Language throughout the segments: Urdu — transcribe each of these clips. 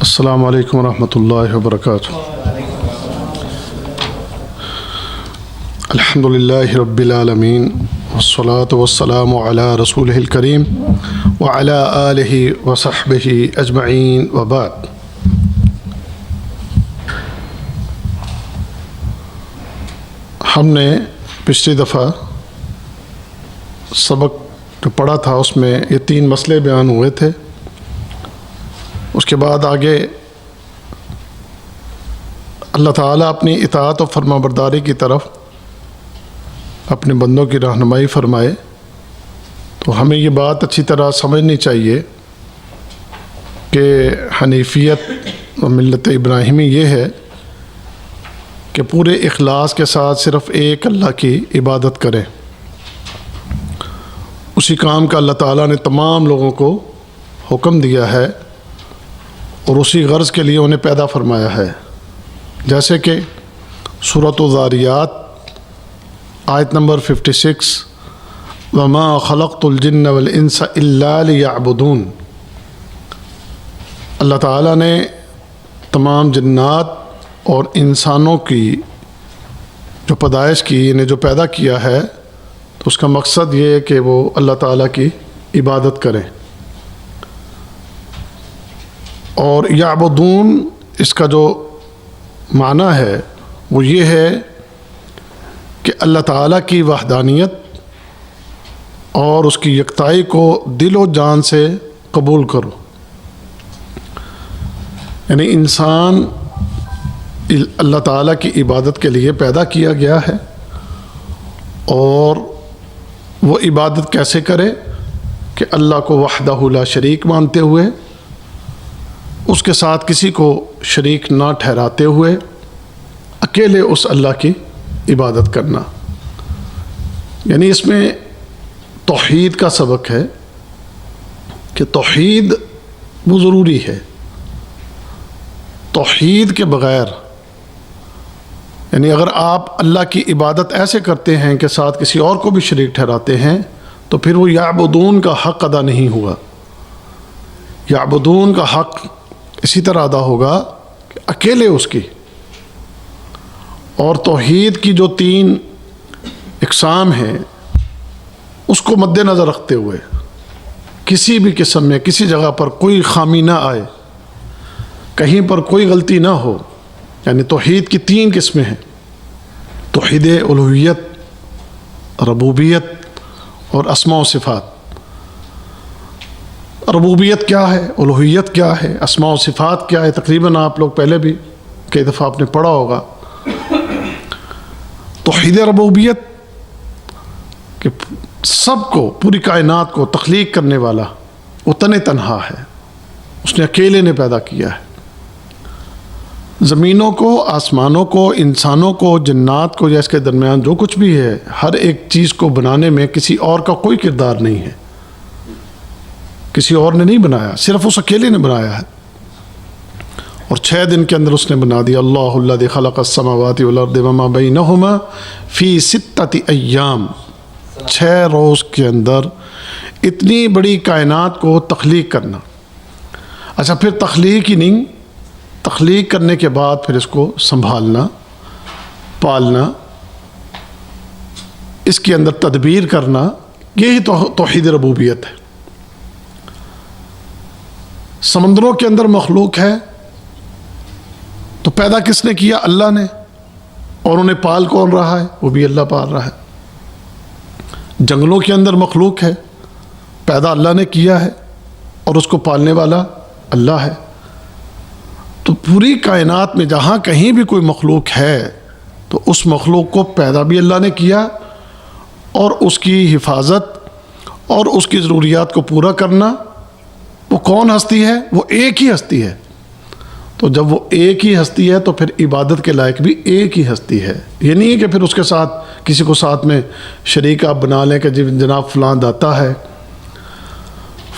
السلام علیکم ورحمۃ اللہ وبرکاتہ۔ الحمد للہ رب العالمین والصلاة والسلام علی رسولہ الکریم وعلی آلہ وصحبہ اجمعین وبعد۔ ہم نے پچھلی دفعہ سبق جو پڑھا تھا اس میں یہ 3 مسئلے بیان ہوئے تھے۔ اس کے بعد آگے اللہ تعالیٰ اپنی اطاعت و فرما برداری کی طرف اپنے بندوں کی رہنمائی فرمائے، تو ہمیں یہ بات اچھی طرح سمجھنی چاہیے کہ حنیفیت و ملت ابراہیمی یہ ہے کہ پورے اخلاص کے ساتھ صرف ایک اللہ کی عبادت کریں۔ اسی کام کا اللہ تعالیٰ نے تمام لوگوں کو حکم دیا ہے اور اسی غرض کے لیے انہیں پیدا فرمایا ہے، جیسے کہ سورۃ الذاریات آیت نمبر 56 وما خلقت الجن والانس الا لیعبدون۔ اللہ تعالیٰ نے تمام جنات اور انسانوں کی جو پیدائش کی، انہیں جو پیدا کیا ہے، تو اس کا مقصد یہ ہے کہ وہ اللہ تعالیٰ کی عبادت کریں۔ اور یعبدون اس کا جو معنی ہے وہ یہ ہے کہ اللہ تعالیٰ کی وحدانیت اور اس کی یکتائی کو دل و جان سے قبول کرو۔ یعنی انسان اللہ تعالیٰ کی عبادت کے لیے پیدا کیا گیا ہے، اور وہ عبادت کیسے کرے کہ اللہ کو وحدہ لا شریک مانتے ہوئے، اس کے ساتھ کسی کو شریک نہ ٹھہراتے ہوئے اکیلے اس اللہ کی عبادت کرنا۔ یعنی اس میں توحید کا سبق ہے کہ توحید وہ ضروری ہے۔ توحید کے بغیر، یعنی اگر آپ اللہ کی عبادت ایسے کرتے ہیں کہ ساتھ کسی اور کو بھی شریک ٹھہراتے ہیں، تو پھر وہ یعبدون کا حق ادا نہیں ہوا۔ یعبدون کا حق اسی طرح ادا ہوگا کہ اکیلے اس کی، اور توحید کی جو 3 اقسام ہیں اس کو مد نظر رکھتے ہوئے کسی بھی قسم میں کسی جگہ پر کوئی خامی نہ آئے، کہیں پر کوئی غلطی نہ ہو۔ یعنی توحید کی 3 قسمیں ہیں: توحید الوہیت، ربوبیت اور اسماء و صفات۔ ربوبیت کیا ہے، الوہیت کیا ہے، اسماء و صفات کیا ہے، تقریباً آپ لوگ پہلے بھی کئی دفعہ آپ نے پڑھا ہوگا۔ توحید ربوبیت کہ سب کو، پوری کائنات کو تخلیق کرنے والا وہ تنہا ہے، اس نے اکیلے نے پیدا کیا ہے۔ زمینوں کو، آسمانوں کو، انسانوں کو، جنات کو، یا اس کے درمیان جو کچھ بھی ہے، ہر ایک چیز کو بنانے میں کسی اور کا کوئی کردار نہیں ہے، کسی اور نے نہیں بنایا، صرف اس اکیلے نے بنایا ہے۔ اور 6 دن کے اندر اس نے بنا دیا۔ اللہ الذی خلق السماوات والارض وما بینہما فی 6 ایام۔ 6 روز کے اندر اتنی بڑی کائنات کو تخلیق کرنا۔ اچھا، پھر تخلیق ہی نہیں، تخلیق کرنے کے بعد پھر اس کو سنبھالنا، پالنا، اس کے اندر تدبیر کرنا، یہی توحید ربوبیت ہے۔ سمندروں کے اندر مخلوق ہے تو پیدا کس نے کیا؟ اللہ نے، اور انہیں پال کون رہا ہے؟ وہ بھی اللہ پال رہا ہے۔ جنگلوں کے اندر مخلوق ہے، پیدا اللہ نے کیا ہے اور اس کو پالنے والا اللہ ہے۔ تو پوری کائنات میں جہاں کہیں بھی کوئی مخلوق ہے تو اس مخلوق کو پیدا بھی اللہ نے کیا، اور اس کی حفاظت اور اس کی ضروریات کو پورا کرنا۔ وہ کون ہستی ہے؟ وہ ایک ہی ہستی ہے۔ تو جب وہ ایک ہی ہستی ہے تو پھر عبادت کے لائق بھی ایک ہی ہستی ہے۔ یہ نہیں کہ پھر اس کے ساتھ کسی کو ساتھ میں شریک آپ بنا لیں کہ جناب فلاں داتا ہے،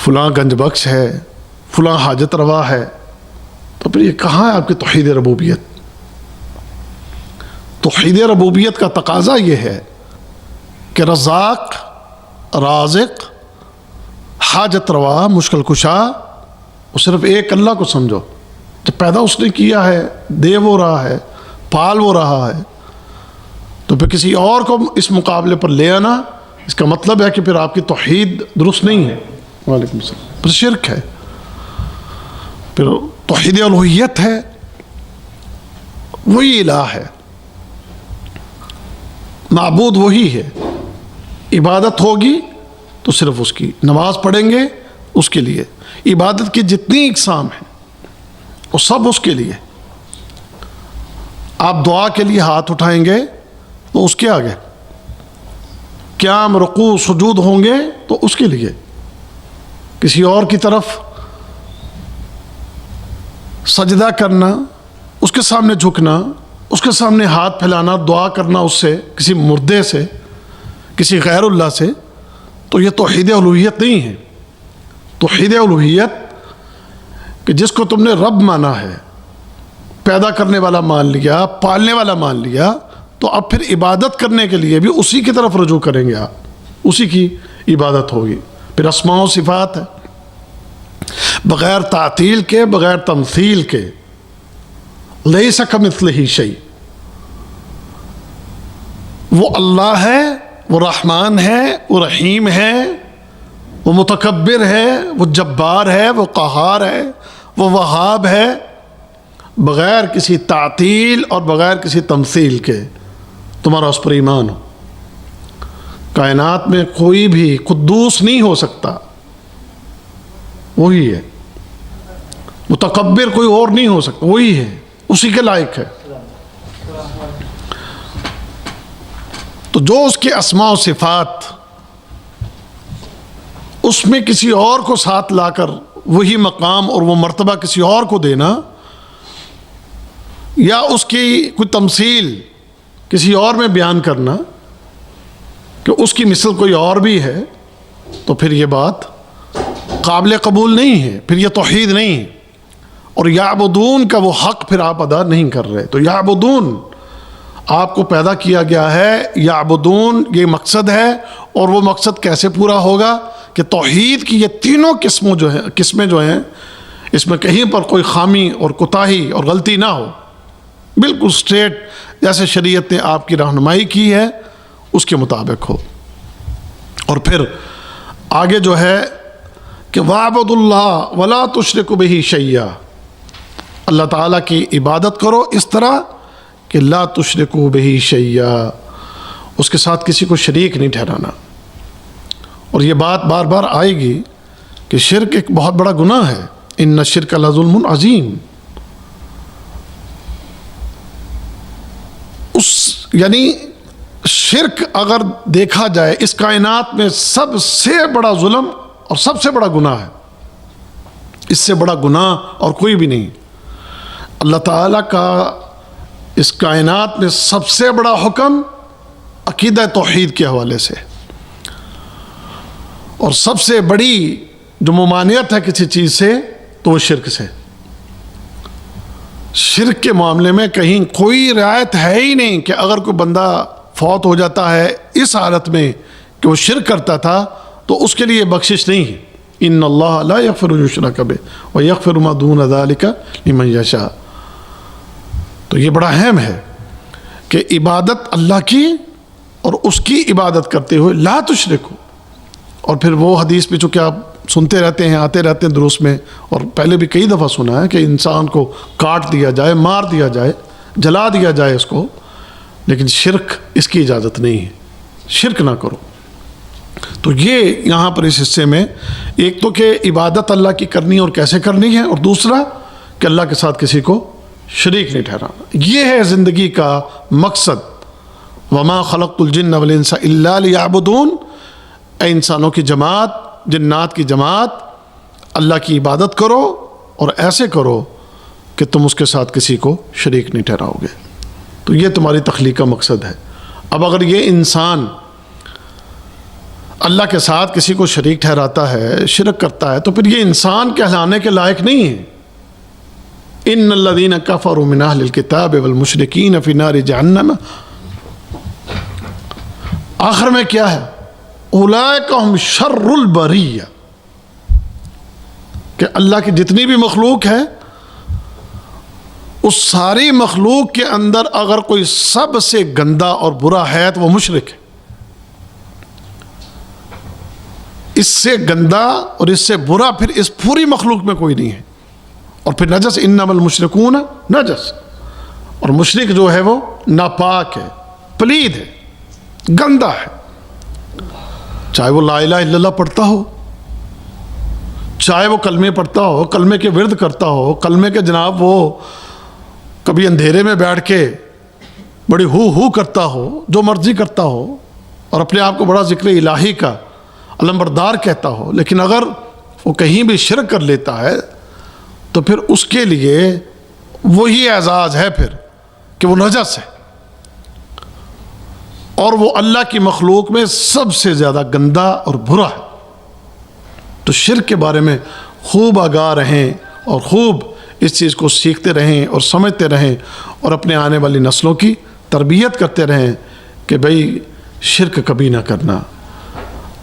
فلاں گنج بخش ہے، فلاں حاجت روا ہے، تو پھر یہ کہاں ہے آپ کی توحید ربوبیت؟ توحید ربوبیت کا تقاضا یہ ہے کہ رزاق، رازق، حاجت روا، مشکل کشا، وہ صرف ایک اللہ کو سمجھو، جب پیدا اس نے کیا ہے، دے وہ رہا ہے، پال وہ رہا ہے، تو پھر کسی اور کو اس مقابلے پر لے آنا، اس کا مطلب ہے کہ پھر آپ کی توحید درست نہیں ہے۔ وعلیکم السلام۔ پھر شرک ہے، پھر توحید الوہیت ہے، وہی الہ ہے، معبود وہی ہے، عبادت ہوگی تو صرف اس کی، نماز پڑھیں گے اس کے لیے، عبادت کی جتنی اقسام ہیں وہ سب اس کے لیے۔ آپ دعا کے لیے ہاتھ اٹھائیں گے تو اس کے آگے، قیام رکوع سجود ہوں گے تو اس کے لیے، کسی اور کی طرف سجدہ کرنا، اس کے سامنے جھکنا، اس کے سامنے ہاتھ پھیلانا، دعا کرنا اس سے، کسی مردے سے، کسی غیر اللہ سے، تو یہ توحید الوہیت نہیں ہے۔ توحید الوہیت کہ جس کو تم نے رب مانا ہے، پیدا کرنے والا مان لیا، پالنے والا مان لیا، تو اب پھر عبادت کرنے کے لیے بھی اسی کی طرف رجوع کریں گے، آپ اسی کی عبادت ہوگی۔ پھر اسماء و صفات ہے، بغیر تعطیل کے، بغیر تمثیل کے، لیس کمثلہ شیء، وہ اللہ ہے، وہ رحمان ہے، وہ رحیم ہے، وہ متکبر ہے، وہ جبار ہے، وہ قہار ہے، وہ وہاب ہے، بغیر کسی تعطیل اور بغیر کسی تمثیل کے تمہارا اس پر ایمان ہو۔ کائنات میں کوئی بھی قدوس نہیں ہو سکتا، وہی ہے۔ متکبر کوئی اور نہیں ہو سکتا، وہی ہے، اسی کے لائق ہے۔ تو جو اس کے اسماء و صفات، اس میں کسی اور کو ساتھ لا کر وہی مقام اور وہ مرتبہ کسی اور کو دینا، یا اس کی کوئی تمثیل کسی اور میں بیان کرنا کہ اس کی مثل کوئی اور بھی ہے، تو پھر یہ بات قابل قبول نہیں ہے، پھر یہ توحید نہیں ہے، اور یعبدون کا وہ حق پھر آپ ادا نہیں کر رہے۔ تو یعبدون، آپ کو پیدا کیا گیا ہے، یعبدون یہ مقصد ہے، اور وہ مقصد کیسے پورا ہوگا کہ توحید کی یہ تینوں قسمیں جو ہیں اس میں کہیں پر کوئی خامی اور کوتاہی اور غلطی نہ ہو، بالکل سٹریٹ جیسے شریعت نے آپ کی رہنمائی کی ہے اس کے مطابق ہو۔ اور پھر آگے جو ہے کہ وَاعْبُدُوا اللَّهَ وَلَا تُشْرِكُوا بِهِ شَيْئًا، اللہ تعالیٰ کی عبادت کرو اس طرح کہ لا تشرکوا بہ شیئا، اس کے ساتھ کسی کو شریک نہیں ٹھہرانا۔ اور یہ بات بار بار آئے گی کہ شرک ایک بہت بڑا گناہ ہے، ان الشرک لظلم عظیم۔ یعنی شرک اگر دیکھا جائے اس کائنات میں سب سے بڑا ظلم اور سب سے بڑا گناہ ہے، اس سے بڑا گناہ اور کوئی بھی نہیں۔ اللہ تعالیٰ کا اس کائنات میں سب سے بڑا حکم عقیدہ توحید کے حوالے سے، اور سب سے بڑی جو ممانعت ہے کسی چیز سے تو وہ شرک سے۔ شرک کے معاملے میں کہیں کوئی رعایت ہے ہی نہیں کہ اگر کوئی بندہ فوت ہو جاتا ہے اس حالت میں کہ وہ شرک کرتا تھا تو اس کے لیے بخشش نہیں ہے۔ ان اللہ لا یغفر ان یشرک بہ ویغفر ما دون ذلک لمن یشاء۔ تو یہ بڑا اہم ہے کہ عبادت اللہ کی اور اس کی عبادت کرتے ہوئے لا تشرکو۔ اور پھر وہ حدیث بھی چونکہ آپ سنتے رہتے ہیں، آتے رہتے ہیں دروس میں، اور پہلے بھی کئی دفعہ سنا ہے کہ انسان کو کاٹ دیا جائے، مار دیا جائے، جلا دیا جائے اس کو، لیکن شرک اس کی اجازت نہیں ہے، شرک نہ کرو۔ تو یہ یہاں پر اس حصے میں ایک تو کہ عبادت اللہ کی کرنی اور کیسے کرنی ہے، اور دوسرا کہ اللہ کے ساتھ کسی کو شریک نہیں ٹھہرانا۔ یہ ہے زندگی کا مقصد۔ وما خلقت الجن والانس الا لیعبدون، اے انسانوں کی جماعت، جنات کی جماعت، اللہ کی عبادت کرو اور ایسے کرو کہ تم اس کے ساتھ کسی کو شریک نہیں ٹھہراؤ گے۔ تو یہ تمہاری تخلیق کا مقصد ہے۔ اب اگر یہ انسان اللہ کے ساتھ کسی کو شریک ٹھہراتا ہے، شرک کرتا ہے، تو پھر یہ انسان کہلانے کے لائق نہیں ہے۔ ان الذین کفروا من اہل الکتاب والمشرکین فی نار جہنم، آخر میں کیا ہے؟ اولئک هم شر البریہ، کہ اللہ کی جتنی بھی مخلوق ہے اس ساری مخلوق کے اندر اگر کوئی سب سے گندا اور برا ہے تو وہ مشرک ہے. اس سے گندا اور اس سے برا پھر اس پوری مخلوق میں کوئی نہیں ہے. اور پھر نجس، انما المشرکون نجس، اور مشرک جو ہے وہ ناپاک ہے، پلید ہے، گندا ہے. چاہے وہ لا الہ الا اللہ پڑھتا ہو، چاہے وہ کلمے پڑھتا ہو، کلمے کے ورد کرتا ہو، کلمے کے جناب وہ کبھی اندھیرے میں بیٹھ کے بڑی ہو کرتا ہو، جو مرضی کرتا ہو اور اپنے آپ کو بڑا ذکر الہی کا علمبردار کہتا ہو، لیکن اگر وہ کہیں بھی شرک کر لیتا ہے تو پھر اس کے لیے وہی اعزاز ہے پھر کہ وہ نجس ہے، اور وہ اللہ کی مخلوق میں سب سے زیادہ گندا اور برا ہے. تو شرک کے بارے میں خوب آگاہ رہیں اور خوب اس چیز کو سیکھتے رہیں اور سمجھتے رہیں اور اپنے آنے والی نسلوں کی تربیت کرتے رہیں کہ بھئی شرک کبھی نہ کرنا.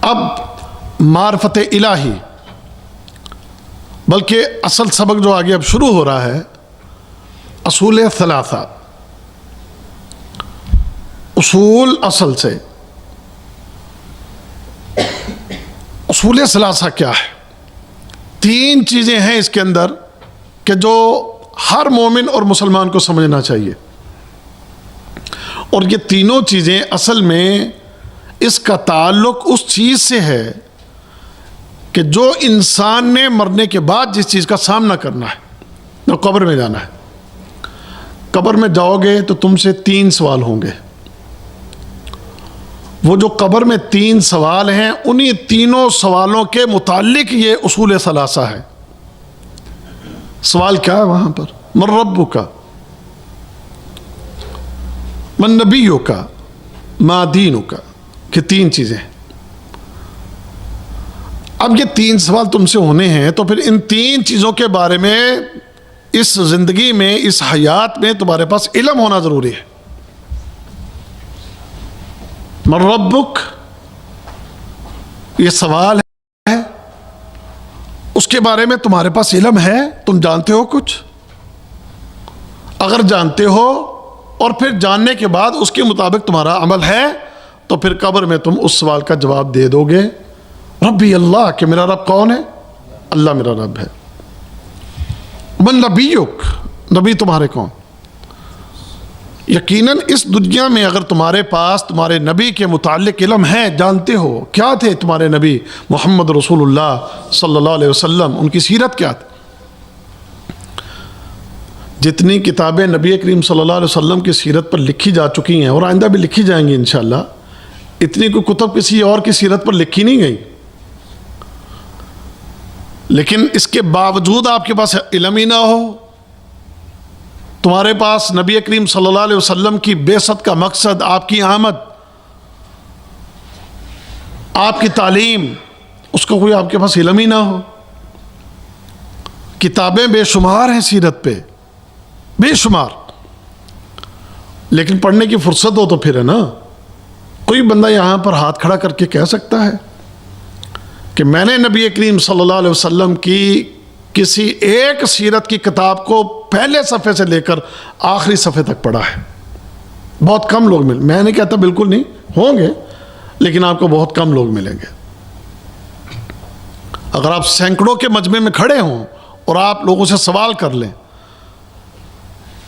اب معرفت الہی، بلکہ اصل سبق جو آگے اب شروع ہو رہا ہے، اصول ثلاثہ. اصول اصل سے، اصول ثلاثہ کیا ہے؟ 3 چیزیں ہیں اس کے اندر کہ جو ہر مومن اور مسلمان کو سمجھنا چاہیے. اور یہ تینوں چیزیں اصل میں اس کا تعلق اس چیز سے ہے کہ جو انسان نے مرنے کے بعد جس چیز کا سامنا کرنا ہے، جو قبر میں جانا ہے. قبر میں جاؤ گے تو تم سے 3 سوال ہوں گے. وہ جو قبر میں 3 سوال ہیں، انہی تینوں سوالوں کے متعلق یہ اصول ثلاثہ ہے. سوال کیا ہے وہاں پر؟ من ربک، من نبیک، ما دینک، کہ 3 چیزیں. اب یہ 3 سوال تم سے ہونے ہیں تو پھر ان 3 چیزوں کے بارے میں اس زندگی میں، اس حیات میں تمہارے پاس علم ہونا ضروری ہے. من ربک، یہ سوال ہے، اس کے بارے میں تمہارے پاس علم ہے؟ تم جانتے ہو کچھ؟ اگر جانتے ہو اور پھر جاننے کے بعد اس کے مطابق تمہارا عمل ہے تو پھر قبر میں تم اس سوال کا جواب دے دو گے، ربی اللہ، کہ میرا رب کون ہے؟ اللہ میرا رب ہے. من نبیک، نبی تمہارے کون؟ یقیناً اس دنیا میں اگر تمہارے پاس تمہارے نبی کے متعلق علم ہے، جانتے ہو کیا تھے تمہارے نبی محمد رسول اللہ صلی اللہ علیہ وسلم، ان کی سیرت کیا تھی. جتنی کتابیں نبی کریم صلی اللہ علیہ وسلم کی سیرت پر لکھی جا چکی ہیں اور آئندہ بھی لکھی جائیں گی انشاءاللہ، اتنی کوئی کتب کسی اور کی سیرت پر لکھی نہیں گئی. لیکن اس کے باوجود آپ کے پاس علم ہی نہ ہو، تمہارے پاس نبی کریم صلی اللہ علیہ وسلم کی بعثت کا مقصد، آپ کی آمد، آپ کی تعلیم، اس کو کوئی آپ کے پاس علم ہی نہ ہو. کتابیں بے شمار ہیں سیرت پہ، بے شمار، لیکن پڑھنے کی فرصت ہو تو پھر ہے نا. کوئی بندہ یہاں پر ہاتھ کھڑا کر کے کہہ سکتا ہے کہ میں نے نبی کریم صلی اللہ علیہ وسلم کی کسی ایک سیرت کی کتاب کو پہلے صفحے سے لے کر آخری صفحے تک پڑھا ہے؟ بہت کم لوگ ملیں. میں نہیں کہتا بالکل نہیں، ہوں گے، لیکن آپ کو بہت کم لوگ ملیں گے. اگر آپ سینکڑوں کے مجمع میں کھڑے ہوں اور آپ لوگوں سے سوال کر لیں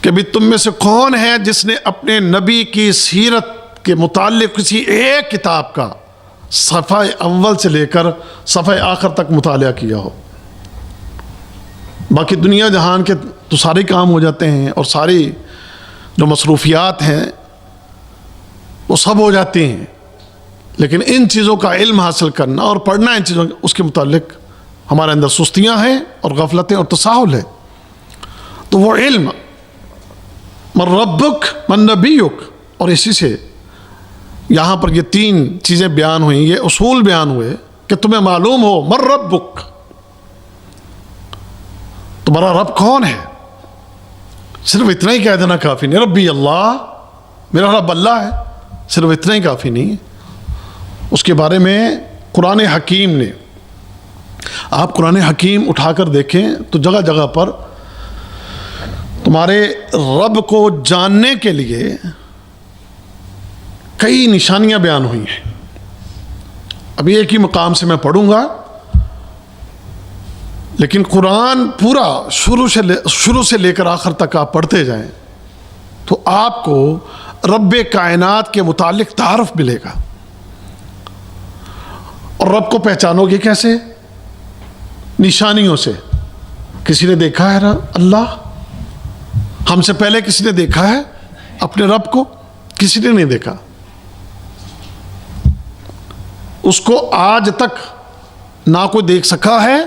کہ بھی تم میں سے کون ہے جس نے اپنے نبی کی سیرت کے متعلق کسی ایک کتاب کا صفحہ اول سے لے کر صفحہ آخر تک مطالعہ کیا ہو. باقی دنیا جہان کے تو سارے کام ہو جاتے ہیں اور ساری جو مصروفیات ہیں وہ سب ہو جاتی ہیں، لیکن ان چیزوں کا علم حاصل کرنا اور پڑھنا، ان چیزوں اس کے متعلق ہمارے اندر سستیاں ہیں اور غفلتیں اور تساہل ہے. تو وہ علم، من ربک، من نبیک، اور اسی سے یہاں پر یہ 3 چیزیں بیان ہوئیں، یہ اصول بیان ہوئے کہ تمہیں معلوم ہو من ربک، تمہارا رب کون ہے. صرف اتنا ہی کہہ دینا کافی نہیں، ربی اللہ، میرا رب اللہ ہے، صرف اتنا ہی کافی نہیں ہے. اس کے بارے میں قرآن حکیم نے، آپ قرآن حکیم اٹھا کر دیکھیں تو جگہ جگہ پر تو ہمارے رب کو جاننے کے لیے کئی نشانیاں بیان ہوئی ہیں. ابھی ایک ہی مقام سے میں پڑھوں گا، لیکن قرآن پورا شروع سے لے کر آخر تک آپ پڑھتے جائیں تو آپ کو رب کائنات کے متعلق تعارف ملے گا. اور رب کو پہچانو گے کیسے؟ نشانیوں سے. کسی نے دیکھا ہے اللہ؟ ہم سے پہلے کسی نے دیکھا ہے اپنے رب کو؟ کسی نے نہیں دیکھا. اس کو آج تک نہ کوئی دیکھ سکا ہے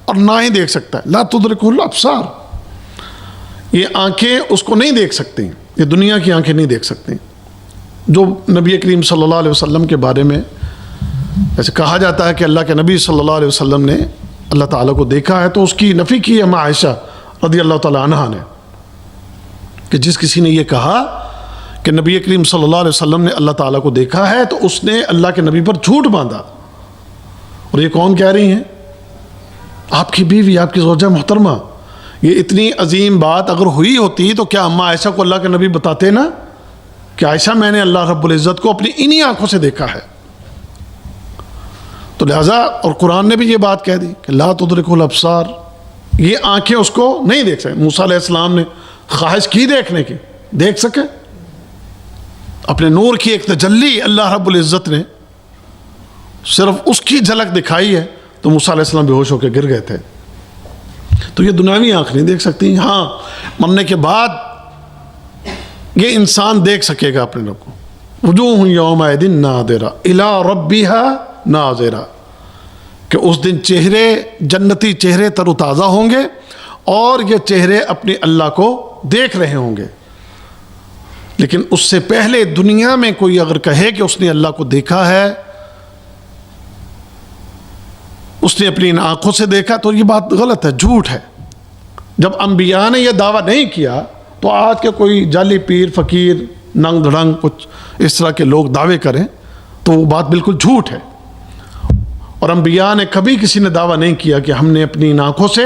اور نہ ہی دیکھ سکتا ہے. لا تدرکہ الابصار. یہ آنکھیں اس کو نہیں دیکھ سکتی، یہ دنیا کی آنکھیں نہیں دیکھ سکتی. جو نبی کریم صلی اللہ علیہ وسلم کے بارے میں ایسے کہا جاتا ہے کہ اللہ کے نبی صلی اللہ علیہ وسلم نے اللہ تعالیٰ کو دیکھا ہے، تو اس کی نفی کی ہے ماں عائشہ رضی اللہ تعالیٰ عنہا نے، کہ جس کسی نے یہ کہا کہ نبی کریم صلی اللہ علیہ وسلم نے اللہ تعالیٰ کو دیکھا ہے تو اس نے اللہ کے نبی پر جھوٹ باندھا. اور یہ کون کہہ رہی ہیں؟ آپ کی بیوی، آپ کی زوجہ محترمہ. یہ اتنی عظیم بات اگر ہوئی ہوتی تو کیا اماں عائشہ کو اللہ کے نبی بتاتے نا کہ عائشہ میں نے اللہ رب العزت کو اپنی انہی آنکھوں سے دیکھا ہے. تو لہٰذا اور قرآن نے بھی یہ بات کہہ دی کہ لا تدرکہ الابصار، یہ آنکھیں اس کو نہیں دیکھ سکیں. موسیٰ علیہ السلام نے خواہش کی دیکھنے کی، دیکھ سکے؟ اپنے نور کی ایک تجلی اللہ رب العزت نے صرف اس کی جھلک دکھائی ہے تو موسیٰ علیہ السلام بے ہوش ہو کے گر گئے تھے. تو یہ دنیاوی آنکھ نہیں دیکھ سکتی. ہاں، مرنے کے بعد یہ انسان دیکھ سکے گا اپنے رب کو. وجوہ یومئذ ناظرہ الی ربہا ناظرہ، کہ اس دن چہرے، جنتی چہرے تر و تازہ ہوں گے اور یہ چہرے اپنے اللہ کو دیکھ رہے ہوں گے. لیکن اس سے پہلے دنیا میں کوئی اگر کہے کہ اس نے اللہ کو دیکھا ہے، اس نے اپنی ان آنکھوں سے دیکھا، تو یہ بات غلط ہے، جھوٹ ہے. جب انبیاء نے یہ دعویٰ نہیں کیا تو آج کے کوئی جعلی پیر، فقیر، ننگ دھڑنگ کچھ اس طرح کے لوگ دعوے کریں تو وہ بات بالکل جھوٹ ہے. اور انبیاء نے کبھی کسی نے دعویٰ نہیں کیا کہ ہم نے اپنی ان آنکھوں سے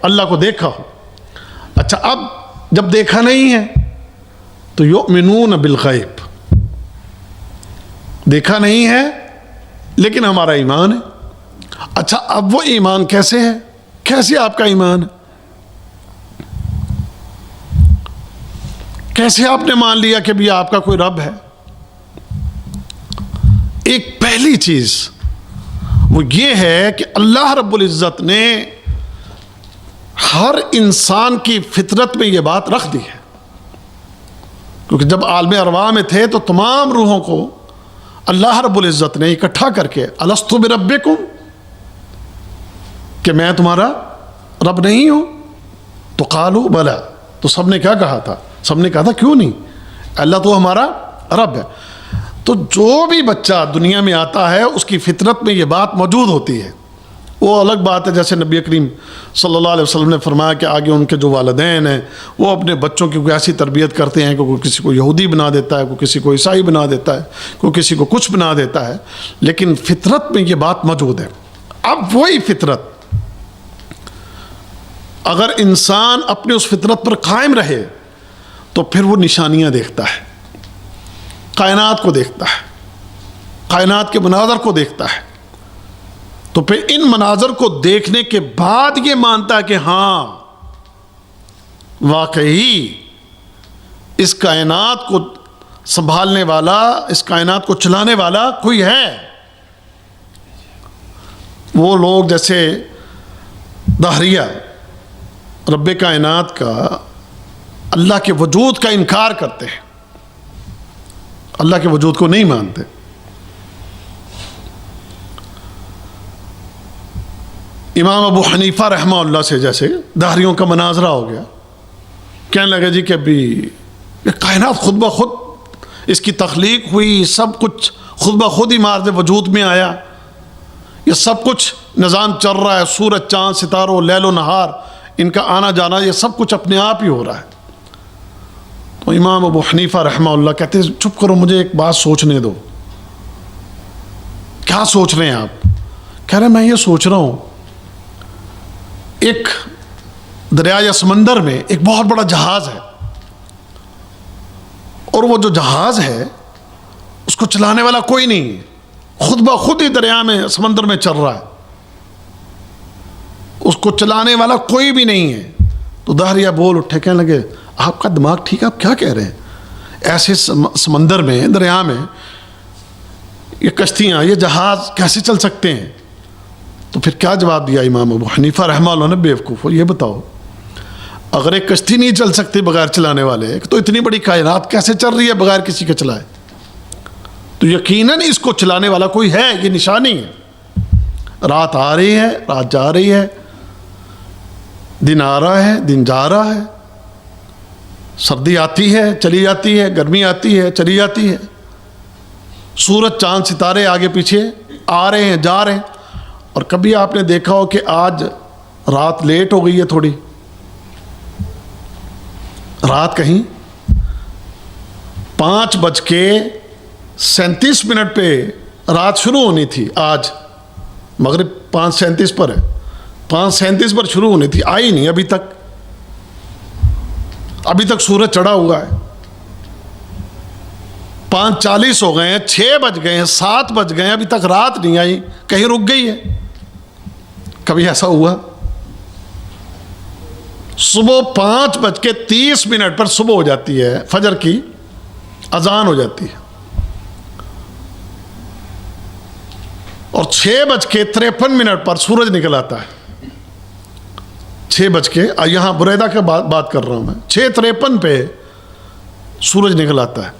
اللہ کو دیکھا ہو. اچھا، اب جب دیکھا نہیں ہے تو یؤمنون بالغیب، دیکھا نہیں ہے لیکن ہمارا ایمان ہے. اچھا، اب وہ ایمان کیسے ہے؟ کیسے آپ کا ایمان ہے؟ کیسے آپ نے مان لیا کہ بھی آپ کا کوئی رب ہے؟ ایک پہلی چیز وہ یہ ہے کہ اللہ رب العزت نے ہر انسان کی فطرت میں یہ بات رکھ دی ہے. کیونکہ جب عالم ارواح میں تھے تو تمام روحوں کو اللہ رب العزت نے اکٹھا کر کے الستو بربکم، کہ میں تمہارا رب نہیں ہوں؟ تو قالوا بلا، تو سب نے کیا کہا تھا؟ سب نے کہا تھا کیوں نہیں، اللہ تو ہمارا رب ہے. تو جو بھی بچہ دنیا میں آتا ہے اس کی فطرت میں یہ بات موجود ہوتی ہے. وہ الگ بات ہے، جیسے نبی کریم صلی اللہ علیہ وسلم نے فرمایا کہ آگے ان کے جو والدین ہیں وہ اپنے بچوں کی کوئی ایسی تربیت کرتے ہیں کہ کوئی کسی کو یہودی بنا دیتا ہے، کوئی کسی کو عیسائی بنا دیتا ہے، کوئی کسی کو کچھ بنا دیتا ہے، لیکن فطرت میں یہ بات موجود ہے. اب وہی فطرت اگر انسان اپنے اس فطرت پر قائم رہے تو پھر وہ نشانیاں دیکھتا ہے، کائنات کو دیکھتا ہے، کائنات کے مناظر کو دیکھتا ہے. تو پھر ان مناظر کو دیکھنے کے بعد یہ مانتا ہے کہ ہاں واقعی اس کائنات کو سنبھالنے والا، اس کائنات کو چلانے والا کوئی ہے. وہ لوگ جیسے دہریہ رب کائنات کا، اللہ کے وجود کا انکار کرتے ہیں، اللہ کے وجود کو نہیں مانتے. امام ابو حنیفہ رحمہ اللہ سے جیسے دہریوں کا مناظرہ ہو گیا، کہنے لگے جی کہ ابھی یہ کائنات خود بخود اس کی تخلیق ہوئی، سب کچھ خود بخود ہی مارد وجود میں آیا، یہ سب کچھ نظام چل رہا ہے، سورج چاند ستاروں لیل و نہار ان کا آنا جانا، یہ سب کچھ اپنے آپ ہی ہو رہا ہے. تو امام ابو حنیفہ رحمہ اللہ کہتے ہیں چپ کرو، مجھے ایک بات سوچنے دو. کیا سوچ رہے ہیں آپ؟ کہہ رہے ہیں میں یہ سوچ رہا ہوں ایک دریا یا سمندر میں ایک بہت بڑا جہاز ہے، اور وہ جو جہاز ہے اس کو چلانے والا کوئی نہیں ہے، خود بخود ہی دریا میں سمندر میں چل رہا ہے، اس کو چلانے والا کوئی بھی نہیں ہے۔ تو دہریا بول اٹھے، کہنے لگے آپ کا دماغ ٹھیک ہے، آپ کیا کہہ رہے ہیں؟ ایسے سمندر میں، دریا میں یہ کشتیاں، یہ جہاز کیسے چل سکتے ہیں؟ تو پھر کیا جواب دیا امام ابو حنیفہ رحمہ اللہ نے؟ بیوقوفو، یہ بتاؤ اگر ایک کشتی نہیں چل سکتی بغیر چلانے والے، تو اتنی بڑی کائنات کیسے چل رہی ہے بغیر کسی کے چلائے؟ تو یقیناً اس کو چلانے والا کوئی ہے، یہ نشانی ہے۔ رات آ رہی ہے، رات جا رہی ہے، دن آ رہا ہے، دن جا رہا ہے، سردی آتی ہے چلی جاتی ہے، گرمی آتی ہے چلی جاتی ہے، سورج چاند ستارے آگے پیچھے آ رہے ہیں جا رہے ہیں۔ اور کبھی آپ نے دیکھا ہو کہ آج رات لیٹ ہو گئی ہے تھوڑی، رات کہیں 5:37 پہ رات شروع ہونی تھی، آج مغرب 5:37 پر ہے، 5:37 پر شروع ہونی تھی، آئی نہیں ابھی تک سورج چڑھا ہوا ہے۔ 5:40 ہو گئے ہیں، 6 بج گئے ہیں، 7 بج گئے ہیں، ابھی تک رات نہیں آئی، کہیں رک گئی ہے؟ کبھی ایسا ہوا؟ صبح 5:30 پر صبح ہو جاتی ہے، فجر کی اذان ہو جاتی ہے، اور 6:53 پر سورج نکل آتا ہے۔ 6 یہاں بریدہ کا بات کر رہا ہوں میں، 6:53 پہ سورج نکل آتا ہے،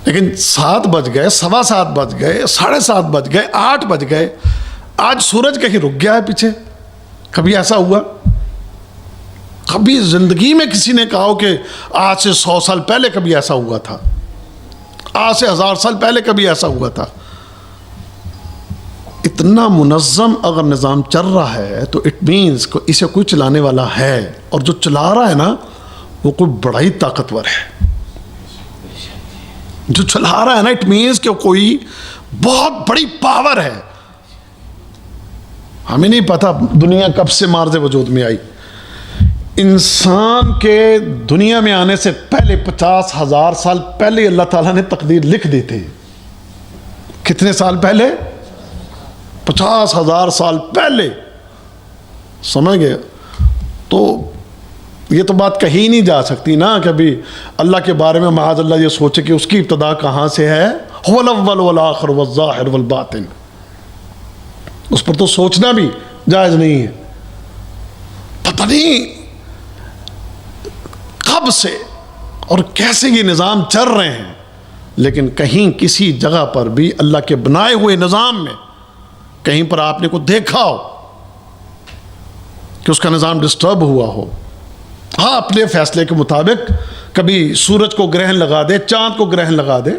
لیکن 7 بج گئے، 7:15 بج گئے، 7:30 بج گئے، 8 بج گئے، آج سورج کہیں رک گیا ہے پیچھے؟ کبھی ایسا ہوا؟ کبھی زندگی میں کسی نے کہا ہو کہ آج سے 100 سال پہلے کبھی ایسا ہوا تھا، آج سے 1000 سال پہلے کبھی ایسا ہوا تھا؟ اتنا منظم اگر نظام چل رہا ہے تو اٹ مینز اسے کوئی چلانے والا ہے، اور جو چلا رہا ہے نا وہ کوئی بڑا ہی طاقتور ہے۔ جو چلا رہا ہے نا اٹ مینز کہ کوئی بہت بڑی پاور ہے۔ ہمیں نہیں پتا دنیا کب سے مارز وجود میں آئی، انسان کے دنیا میں آنے سے پہلے 50,000 سال پہلے اللہ تعالیٰ نے تقدیر لکھ دی تھی۔ کتنے سال پہلے؟ 50,000 سال پہلے، سمجھ گئے؟ تو یہ تو بات کہی نہیں جا سکتی نا کبھی اللہ کے بارے میں معاذ اللہ یہ سوچے کہ اس کی ابتدا کہاں سے ہے۔ هو الاول والآخر والظاہر والباطن، اس پر تو سوچنا بھی جائز نہیں ہے۔ پتہ نہیں کب سے اور کیسے یہ نظام چل رہے ہیں، لیکن کہیں کسی جگہ پر بھی اللہ کے بنائے ہوئے نظام میں کہیں پر آپ نے کو دیکھا ہو کہ اس کا نظام ڈسٹرب ہوا ہو؟ ہاں، اپنے فیصلے کے مطابق کبھی سورج کو گرہن لگا دے، چاند کو گرہن لگا دے،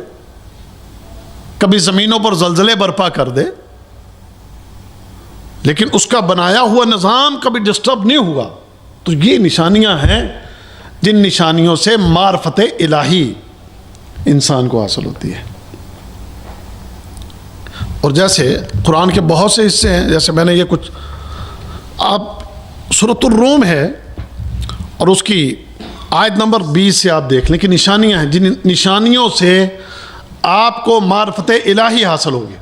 کبھی زمینوں پر زلزلے برپا کر دے، لیکن اس کا بنایا ہوا نظام کبھی ڈسٹرب نہیں ہوا۔ تو یہ نشانیاں ہیں جن نشانیوں سے معرفت الہی انسان کو حاصل ہوتی ہے۔ اور جیسے قرآن کے بہت سے حصے ہیں، جیسے میں نے یہ کچھ، آپ سورۃ الروم ہے اور اس کی آیت نمبر 20 سے آپ دیکھ لیں کہ نشانیاں ہیں جن نشانیوں سے آپ کو معرفت الہی حاصل ہوگی۔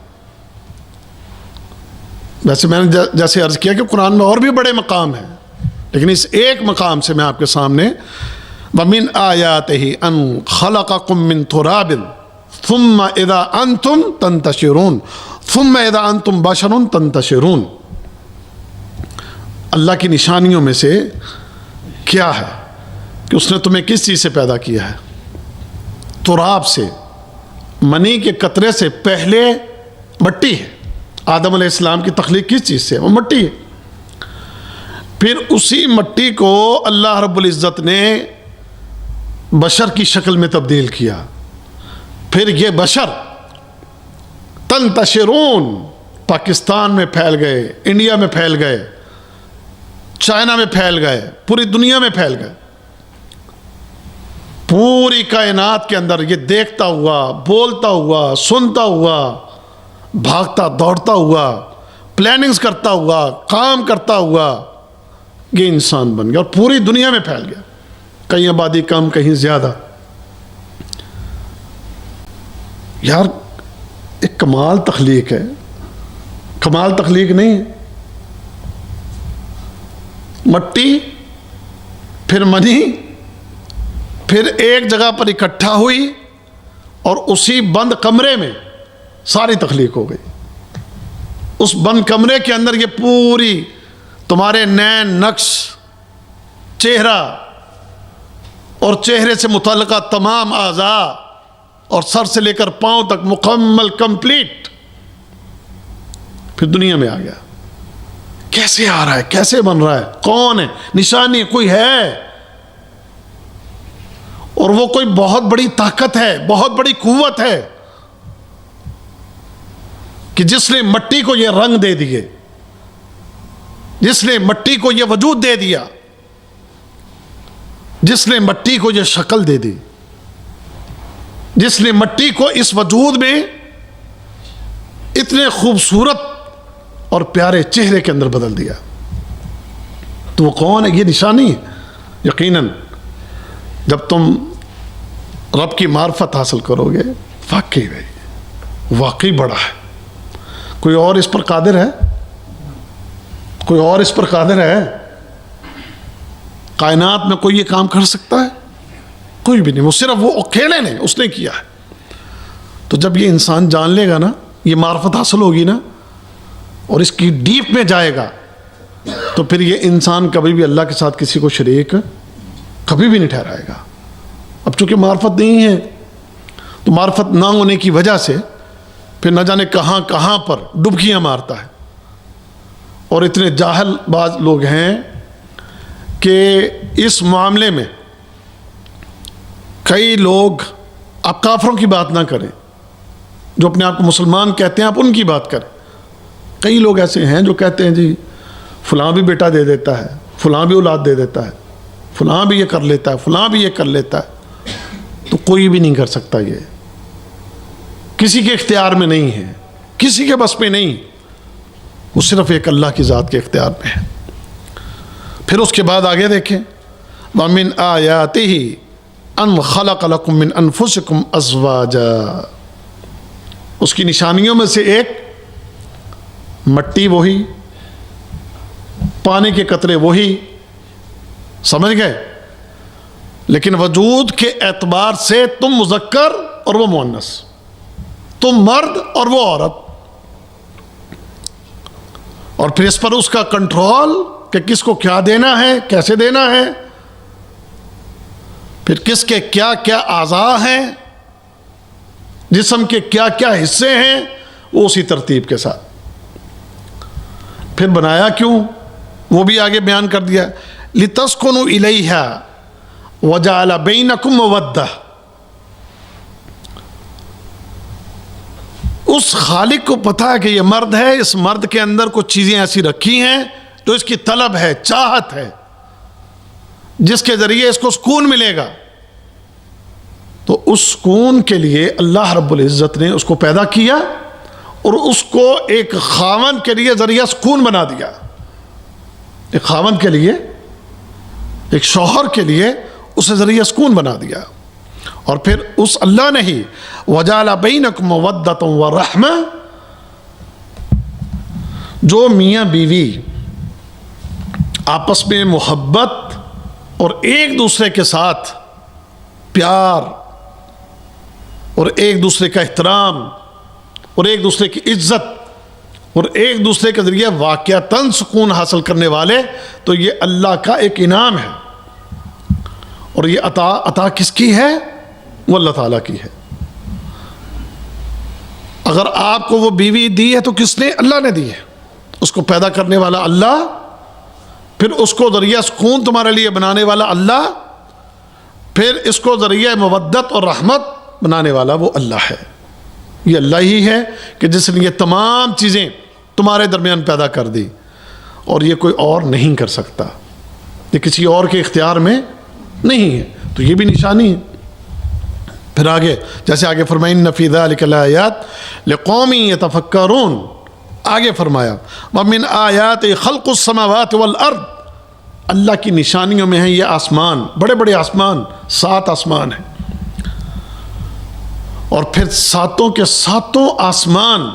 ویسے میں نے جیسے عرض کیا کہ قرآن میں اور بھی بڑے مقام ہیں، لیکن اس ایک مقام سے میں آپ کے سامنے وَمِنْ آيَاتِهِ أَنْ خَلَقَكُم مِّن تُرَابٍ ثُمَّ إِذَا أَنْتُمْ تَنْتَشِرُونَ ثُمَّ إِذَا أَنْتُمْ بَشَرٌ تَنْتَشِرُونَ۔ اللہ کی نشانیوں میں سے کیا ہے کہ اس نے تمہیں کس چیز سے پیدا کیا ہے؟ تراب سے، منی کے قطرے سے پہلے مٹی ہے۔ آدم علیہ السلام کی تخلیق کس چیز سے؟ وہ مٹی ہے۔ پھر اسی مٹی کو اللہ رب العزت نے بشر کی شکل میں تبدیل کیا، پھر یہ بشر تنتشرون، پاکستان میں پھیل گئے، انڈیا میں پھیل گئے، چائنا میں پھیل گئے، پوری دنیا میں پھیل گئے، پوری کائنات کے اندر یہ دیکھتا ہوا، بولتا ہوا، سنتا ہوا، بھاگتا دوڑتا ہوا، پلاننگز کرتا ہوا، کام کرتا ہوا، یہ انسان بن گیا اور پوری دنیا میں پھیل گیا، کہیں آبادی کم کہیں زیادہ. یار ایک کمال تخلیق ہے، کمال تخلیق نہیں ہے. مٹی پھر منی پھر ایک جگہ پر اکٹھا ہوئی اور اسی بند کمرے میں ساری تخلیق ہو گئی. اس بند کمرے کے اندر یہ پوری تمہارے نین نقش، چہرہ اور چہرے سے متعلقہ تمام اعضاء اور سر سے لے کر پاؤں تک مکمل کمپلیٹ پھر دنیا میں آ گیا. کیسے آ رہا ہے، کیسے بن رہا ہے، کون ہے، نشانی کوئی ہے، اور وہ کوئی بہت بڑی طاقت ہے، بہت بڑی قوت ہے کہ جس نے مٹی کو یہ رنگ دے دیے، جس نے مٹی کو یہ وجود دے دیا، جس نے مٹی کو یہ شکل دے دی، جس نے مٹی کو اس وجود میں اتنے خوبصورت اور پیارے چہرے کے اندر بدل دیا. تو وہ کون ہے؟ یہ نشانی ہے. یقیناً جب تم رب کی معرفت حاصل کرو گے، واقعی بھائی واقعی بڑا ہے. کوئی اور اس پر قادر ہے؟ کوئی اور اس پر قادر ہے؟ کائنات میں کوئی یہ کام کر سکتا ہے؟ کوئی بھی نہیں. وہ صرف وہ اکیلے نے، اس نے کیا ہے. تو جب یہ انسان جان لے گا نا، یہ معرفت حاصل ہوگی نا اور اس کی ڈیپ میں جائے گا، تو پھر یہ انسان کبھی بھی اللہ کے ساتھ کسی کو شریک کبھی بھی نہیں ٹھہرائے گا. اب چونکہ معرفت نہیں ہے تو معرفت نہ ہونے کی وجہ سے پھر نہ جانے کہاں کہاں پر ڈبکیاں مارتا ہے. اور اتنے جاہل باز لوگ ہیں کہ اس معاملے میں کئی لوگ، آپ کافروں کی بات نہ کریں جو اپنے آپ کو مسلمان کہتے ہیں، آپ ان کی بات کریں. کئی لوگ ایسے ہیں جو کہتے ہیں جی فلاں بھی بیٹا دے دیتا ہے، فلاں بھی اولاد دے دیتا ہے، فلاں بھی یہ کر لیتا ہے، فلاں بھی یہ کر لیتا ہے. تو کوئی بھی نہیں کر سکتا. یہ کسی کے اختیار میں نہیں ہے، کسی کے بس میں نہیں، وہ صرف ایک اللہ کی ذات کے اختیار میں ہے. پھر اس کے بعد آگے دیکھیں، وَمِنْ آيَاتِهِ أَنْ خَلَقَ لَكُم مِّنْ أَنفُسِكُمْ أَزْوَاجًا. اس کی نشانیوں میں سے ایک مٹی وہی، پانی کے قطرے وہی، سمجھ گئے، لیکن وجود کے اعتبار سے تم مذکر اور وہ مؤنث، تم مرد اور وہ عورت. اور پھر اس پر اس کا کنٹرول کہ کس کو کیا دینا ہے، کیسے دینا ہے، پھر کس کے کیا کیا اعضاء ہیں، جسم کے کیا کیا حصے ہیں، وہ اسی ترتیب کے ساتھ. پھر بنایا کیوں وہ بھی آگے بیان کر دیا، لِتَسْكُنُوا إِلَيْهَا وَجَعَلَ بَيْنَكُمْ مَوَدَّةً. اس خالق کو پتا ہے کہ یہ مرد ہے، اس مرد کے اندر کچھ چیزیں ایسی رکھی ہیں تو اس کی طلب ہے، چاہت ہے، جس کے ذریعے اس کو سکون ملے گا. تو اس سکون کے لیے اللہ رب العزت نے اس کو پیدا کیا اور اس کو ایک خاوند کے لیے ذریعہ سکون بنا دیا. ایک خاوند کے لیے، ایک شوہر کے لیے اسے ذریعہ سکون بنا دیا. اور پھر اس اللہ نے ہی وَجَعَلَ بَيْنَكُمْ مَوَدَّةً وَرَحْمَةً، جو میاں بیوی آپس میں محبت اور ایک دوسرے کے ساتھ پیار اور ایک دوسرے کا احترام اور ایک دوسرے کی عزت اور ایک دوسرے کے ذریعے واقعتاً سکون حاصل کرنے والے، تو یہ اللہ کا ایک انعام ہے. اور یہ عطا کس کی ہے؟ وہ اللہ تعالیٰ کی ہے. اگر آپ کو وہ بیوی دی ہے تو کس نے؟ اللہ نے دی ہے. اس کو پیدا کرنے والا اللہ، پھر اس کو ذریعہ سکون تمہارے لیے بنانے والا اللہ، پھر اس کو ذریعہ مودت اور رحمت بنانے والا وہ اللہ ہے. یہ اللہ ہی ہے کہ جس نے یہ تمام چیزیں تمہارے درمیان پیدا کر دی، اور یہ کوئی اور نہیں کر سکتا، یہ کسی اور کے اختیار میں نہیں ہے. تو یہ بھی نشانی ہے. پھر آگے جیسے آگے فرمایا إِنَّ فِي ذَلِكَ لَآيَاتٍ لِقَوْمٍ يَتَفَكَّرُونَ. آگے فرمایا وَمِنْ آيَاتِ خَلْقُ السَّمَاوَاتِ وَالْأَرْضِ. اللہ کی نشانیوں میں ہیں یہ آسمان، بڑے بڑے آسمان، 7 آسمان ہیں، اور پھر 7 کے 7 آسمان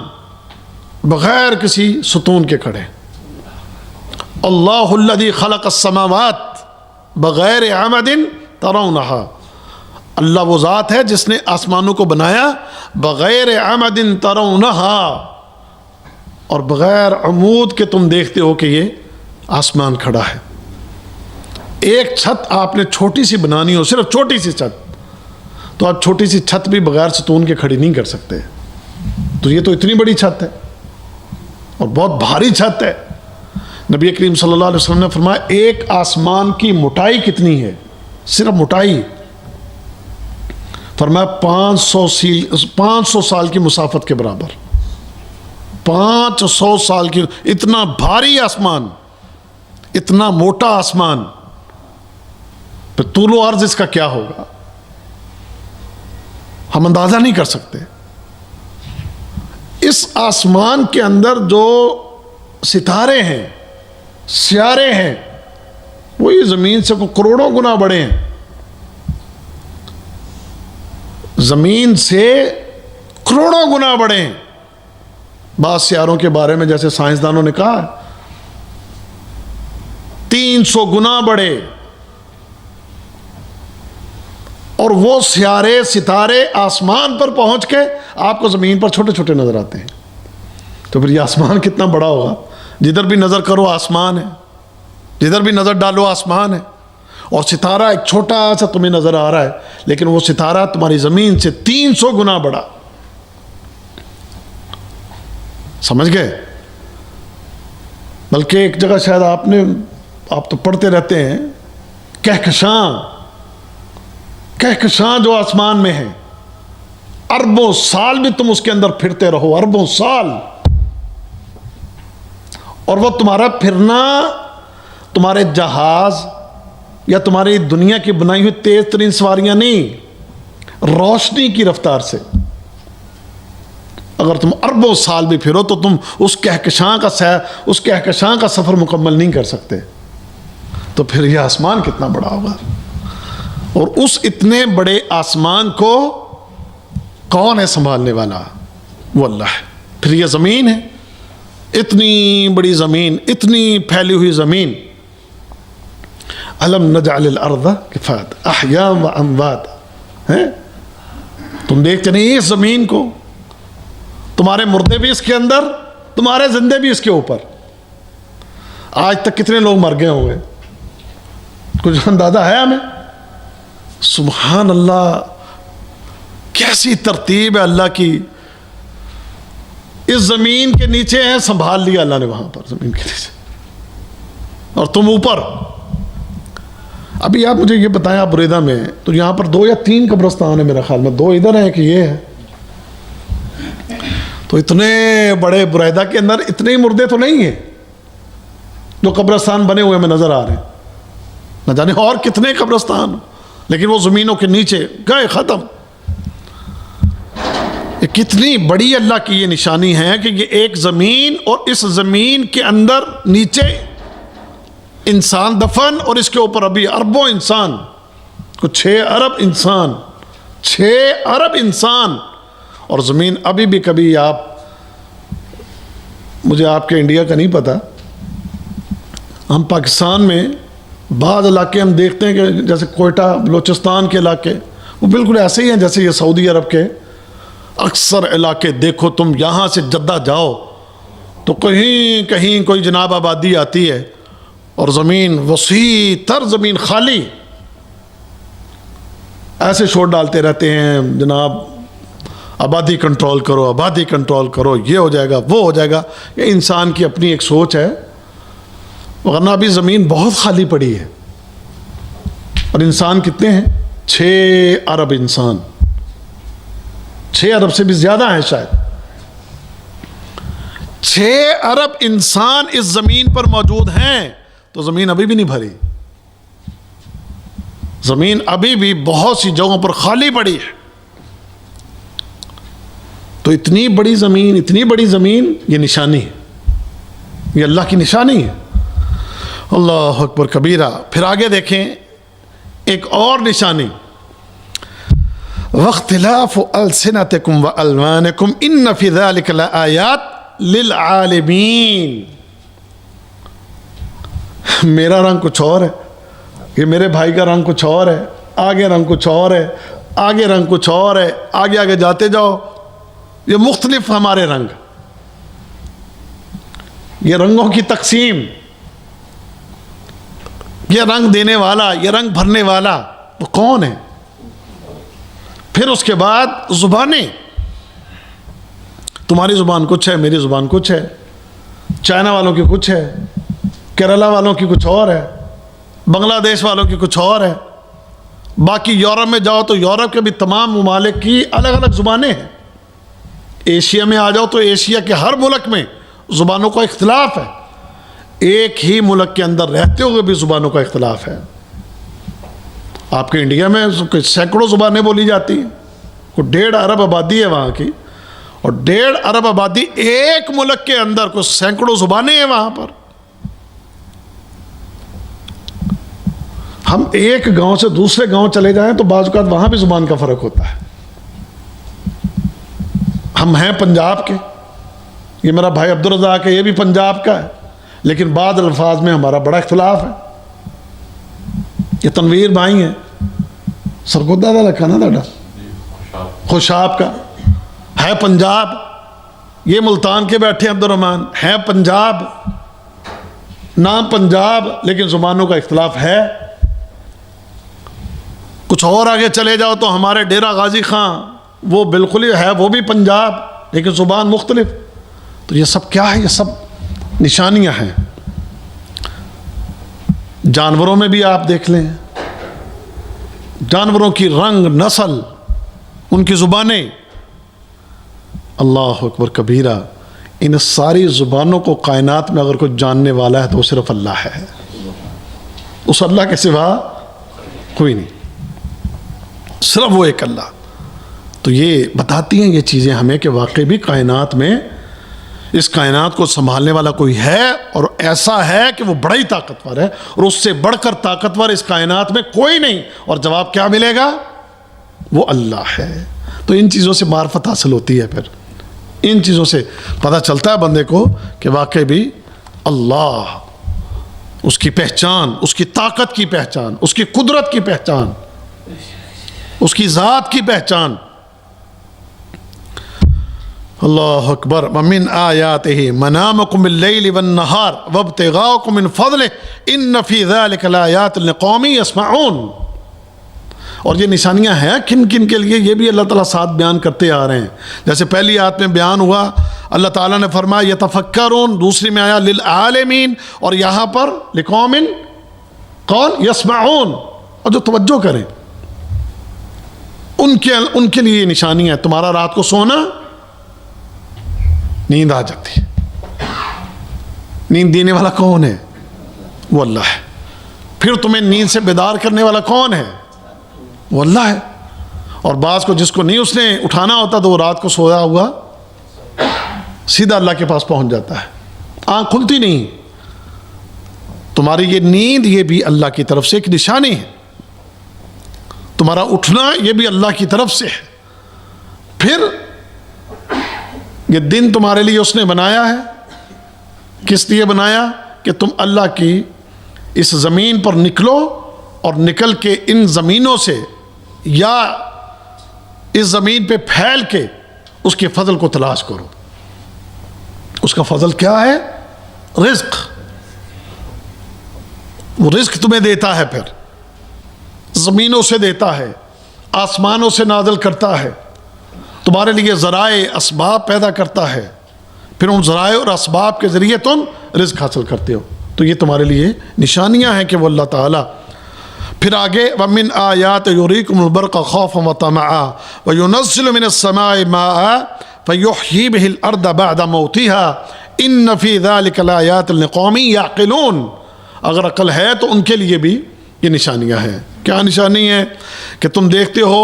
بغیر کسی ستون کے کھڑے۔ اللہ الذی خلق السماوات بغیر عمد ترونہا، اللہ وہ ذات ہے جس نے آسمانوں کو بنایا بغیر عمد ترونہا، اور بغیر عمود کے تم دیکھتے ہو کہ یہ آسمان کھڑا ہے۔ ایک چھت آپ نے چھوٹی سی بنانی ہو، صرف چھوٹی سی چھت، تو آپ چھوٹی سی چھت بھی بغیر ستون کے کھڑی نہیں کر سکتے، تو یہ تو اتنی بڑی چھت ہے اور بہت بھاری چھت ہے۔ نبی کریم صلی اللہ علیہ وسلم نے فرمایا ایک آسمان کی موٹائی کتنی ہے، صرف موٹائی، فرمایا 500 سال کی مسافت کے برابر، 500 سال کی، اتنا بھاری آسمان، اتنا موٹا آسمان، پھر طول و عرض اس کا کیا ہوگا ہم اندازہ نہیں کر سکتے۔ اس آسمان کے اندر جو ستارے ہیں، سیارے ہیں، وہی زمین سے کروڑوں گنا بڑے ہیں، زمین سے کروڑوں گنا بڑے ہیں۔ بعض سیاروں کے بارے میں جیسے سائنسدانوں نے کہا 300 گنا بڑے، اور وہ سیارے ستارے آسمان پر پہنچ کے آپ کو زمین پر چھوٹے چھوٹے نظر آتے ہیں، تو پھر یہ آسمان کتنا بڑا ہوگا؟ جدھر بھی نظر کرو آسمان ہے، جدھر بھی نظر ڈالو آسمان ہے، اور ستارہ ایک چھوٹا سا تمہیں نظر آ رہا ہے، لیکن وہ ستارہ تمہاری زمین سے 300 گنا بڑا۔ سمجھ گئے؟ بلکہ ایک جگہ شاید آپ تو پڑھتے رہتے ہیں، کہکشاں جو آسمان میں ہے، اربوں سال بھی تم اس کے اندر پھرتے رہو، اربوں سال، اور وہ تمہارا پھرنا تمہارے جہاز یا تمہاری دنیا کی بنائی ہوئی تیز ترین سواریاں نہیں، روشنی کی رفتار سے اگر تم اربوں سال بھی پھرو تو تم اس کہکشاں کا سفر مکمل نہیں کر سکتے، تو پھر یہ آسمان کتنا بڑا ہوگا؟ اور اس اتنے بڑے آسمان کو کون ہے سنبھالنے والا؟ وہ اللہ ہے۔ پھر یہ زمین ہے، اتنی بڑی زمین، اتنی پھیلی ہوئی زمین، الم نجعل الارض کفاتا احیاء و امواتا، تم دیکھتے نہیں اس زمین کو؟ تمہارے مردے بھی اس کے اندر، تمہارے زندے بھی اس کے اوپر۔ آج تک کتنے لوگ مر گئے ہوں گے، کچھ اندازہ ہے ہمیں؟ سبحان اللہ، کیسی ترتیب ہے اللہ کی۔ اس زمین کے نیچے ہیں، سنبھال لیا اللہ نے وہاں پر زمین کے نیچے، اور تم اوپر۔ ابھی آپ مجھے یہ بتائیں، آپ بریدہ میں تو یہاں پر 2 یا 3 قبرستان ہیں، میرا خیال میں 2 ادھر ہیں کہ یہ ہے، تو اتنے بڑے بریدہ کے اندر اتنے ہی مردے تو نہیں ہیں جو قبرستان بنے ہوئے میں نظر آ رہے ہیں، نہ جانے اور کتنے قبرستان، لیکن وہ زمینوں کے نیچے گئے، ختم۔ یہ کتنی بڑی اللہ کی یہ نشانی ہے کہ یہ ایک زمین، اور اس زمین کے اندر نیچے انسان دفن، اور اس کے اوپر ابھی اربوں انسان، کچھ 6 ارب انسان، 6 ارب انسان، اور زمین ابھی بھی کبھی مجھے آپ کے انڈیا کا نہیں پتا، ہم پاکستان میں بعض علاقے ہم دیکھتے ہیں کہ جیسے کوئٹہ بلوچستان کے علاقے وہ بالکل ایسے ہی ہیں جیسے یہ سعودی عرب کے اکثر علاقے۔ دیکھو تم یہاں سے جدہ جاؤ تو کہیں کہیں کوئی جناب آبادی آتی ہے، اور زمین وسیع تر زمین خالی، ایسے شور ڈالتے رہتے ہیں جناب آبادی کنٹرول کرو، آبادی کنٹرول کرو، یہ ہو جائے گا، وہ ہو جائے گا۔ یہ انسان کی اپنی ایک سوچ ہے، ورنہ ابھی زمین بہت خالی پڑی ہے، اور انسان کتنے ہیں؟ 6 ارب انسان، 6 ارب سے بھی زیادہ ہیں شاید۔ 6 ارب انسان اس زمین پر موجود ہیں، تو زمین ابھی بھی نہیں بھری، زمین ابھی بھی بہت سی جگہوں پر خالی پڑی ہے۔ تو اتنی بڑی زمین، اتنی بڑی زمین، یہ نشانی ہے، یہ اللہ کی نشانی ہے۔ اللہ اکبر کبیرہ. پھر آگے دیکھیں ایک اور نشانی, واختلاف السنتکم والوانکم ان فی ذلک لآیات للعالمین. میرا رنگ کچھ اور ہے, یہ میرے بھائی کا رنگ کچھ اور ہے, آگے رنگ کچھ اور ہے, آگے رنگ کچھ اور ہے, آگے آگے جاتے جاؤ, یہ مختلف ہمارے رنگ, یہ رنگوں کی تقسیم, یہ رنگ دینے والا, یہ رنگ بھرنے والا تو کون ہے؟ پھر اس کے بعد زبانیں, تمہاری زبان کچھ ہے, میری زبان کچھ ہے, چائنا والوں کی کچھ ہے, کیرلا والوں کی کچھ اور ہے, بنگلہ دیش والوں کی کچھ اور ہے, باقی یورپ میں جاؤ تو یورپ کے بھی تمام ممالک کی الگ الگ زبانیں ہیں. ایشیا میں آ جاؤ تو ایشیا کے ہر ملک میں زبانوں کا اختلاف ہے, ایک ہی ملک کے اندر رہتے ہوئے بھی زبانوں کا اختلاف ہے. آپ کے انڈیا میں سینکڑوں زبانیں بولی جاتی ہیں, کوئی 1.5 ارب آبادی ہے وہاں کی, اور 1.5 ارب آبادی ایک ملک کے اندر کوئی سینکڑوں زبانیں ہیں وہاں پر. ہم ایک گاؤں سے دوسرے گاؤں چلے جائیں تو بعض اوقات وہاں بھی زبان کا فرق ہوتا ہے. ہم ہیں پنجاب کے, یہ میرا بھائی عبدالرزاق ہے, یہ بھی پنجاب کا ہے, لیکن بعض الفاظ میں ہمارا بڑا اختلاف ہے. یہ تنویر بھائی ہیں, سرگودا دا رکھا نا ڈاڈا, خوشاب کا ہے پنجاب, یہ ملتان کے بیٹھے عبدالرحمان ہے پنجاب, نام پنجاب لیکن زبانوں کا اختلاف ہے. کچھ اور آگے چلے جاؤ تو ہمارے ڈیرہ غازی خان وہ بالکل ہی ہے, وہ بھی پنجاب لیکن زبان مختلف. تو یہ سب کیا ہے؟ یہ سب نشانیاں ہیں. جانوروں میں بھی آپ دیکھ لیں, جانوروں کی رنگ, نسل, ان کی زبانیں, اللہ اکبر کبیرہ. ان ساری زبانوں کو کائنات میں اگر کوئی جاننے والا ہے تو وہ صرف اللہ ہے, اس اللہ کے سوا کوئی نہیں, صرف وہ ایک اللہ. تو یہ بتاتی ہیں یہ چیزیں ہمیں کہ واقعی بھی کائنات میں, اس کائنات کو سنبھالنے والا کوئی ہے, اور ایسا ہے کہ وہ بڑا ہی طاقتور ہے, اور اس سے بڑھ کر طاقتور اس کائنات میں کوئی نہیں. اور جواب کیا ملے گا؟ وہ اللہ ہے. تو ان چیزوں سے معرفت حاصل ہوتی ہے, پھر ان چیزوں سے پتہ چلتا ہے بندے کو کہ واقعی بھی اللہ, اس کی پہچان, اس کی طاقت کی پہچان, اس کی قدرت کی پہچان, اس کی ذات کی پہچان. اللہ اکبر. ومن آیاتہ منامکم باللیل والنہار وابتغاؤکم من فضلہ ان فی ذلک لآیات لقوم یسمعون. اور یہ نشانیاں ہیں کن کن کے لیے, یہ بھی اللہ تعالیٰ ساتھ بیان کرتے آ رہے ہیں. جیسے پہلی آیت میں بیان ہوا, اللہ تعالیٰ نے فرمایا یتفکرون, دوسری میں آیا للعالمین, اور یہاں پر لقوم کون؟ یسمعون, اور جو توجہ کریں ان کے لیے یہ نشانیاں ہیں. تمہارا رات کو سونا, نیند آ جاتی, نیند دینے والا کون ہے؟ وہ اللہ ہے. پھر تمہیں نیند سے بیدار کرنے والا کون ہے؟ وہ اللہ ہے. اور بعض کو جس کو نہیں اس نے اٹھانا ہوتا تو وہ رات کو سویا ہوا سیدھا اللہ کے پاس پہنچ جاتا ہے, آنکھ کھلتی نہیں. تمہاری یہ نیند یہ بھی اللہ کی طرف سے ایک نشانی ہے, تمہارا اٹھنا یہ بھی اللہ کی طرف سے ہے. پھر یہ دن تمہارے لیے اس نے بنایا ہے, کس لیے بنایا؟ کہ تم اللہ کی اس زمین پر نکلو, اور نکل کے ان زمینوں سے یا اس زمین پہ پھیل کے اس کے فضل کو تلاش کرو. اس کا فضل کیا ہے؟ رزق. وہ رزق تمہیں دیتا ہے, پھر زمینوں سے دیتا ہے, آسمانوں سے نازل کرتا ہے, تمہارے لیے ذرائع اسباب پیدا کرتا ہے, پھر ان ذرائع اور اسباب کے ذریعے تم رزق حاصل کرتے ہو. تو یہ تمہارے لیے نشانیاں ہیں کہ وہ اللہ تعالیٰ. پھر آگے وَمِنْ آیَاتِ يُرِيكُمُ الْبَرْقَ خَوْفًا وَطَمَعًا وَيُنَزِّلُ مِنَ السَّمَاءِ مَاءً فَيُحْيِي بِهِ الْأَرْضَ بَعْدَ مَوْتِهَا إِنَّ فِي ذَلِكَ لَآيَاتٍ لِقَوْمٍ يَعْقِلُونَ. اگر عقل ہے تو ان کے لیے بھی یہ نشانیاں ہیں. کیا نشانی ہے؟ کہ تم دیکھتے ہو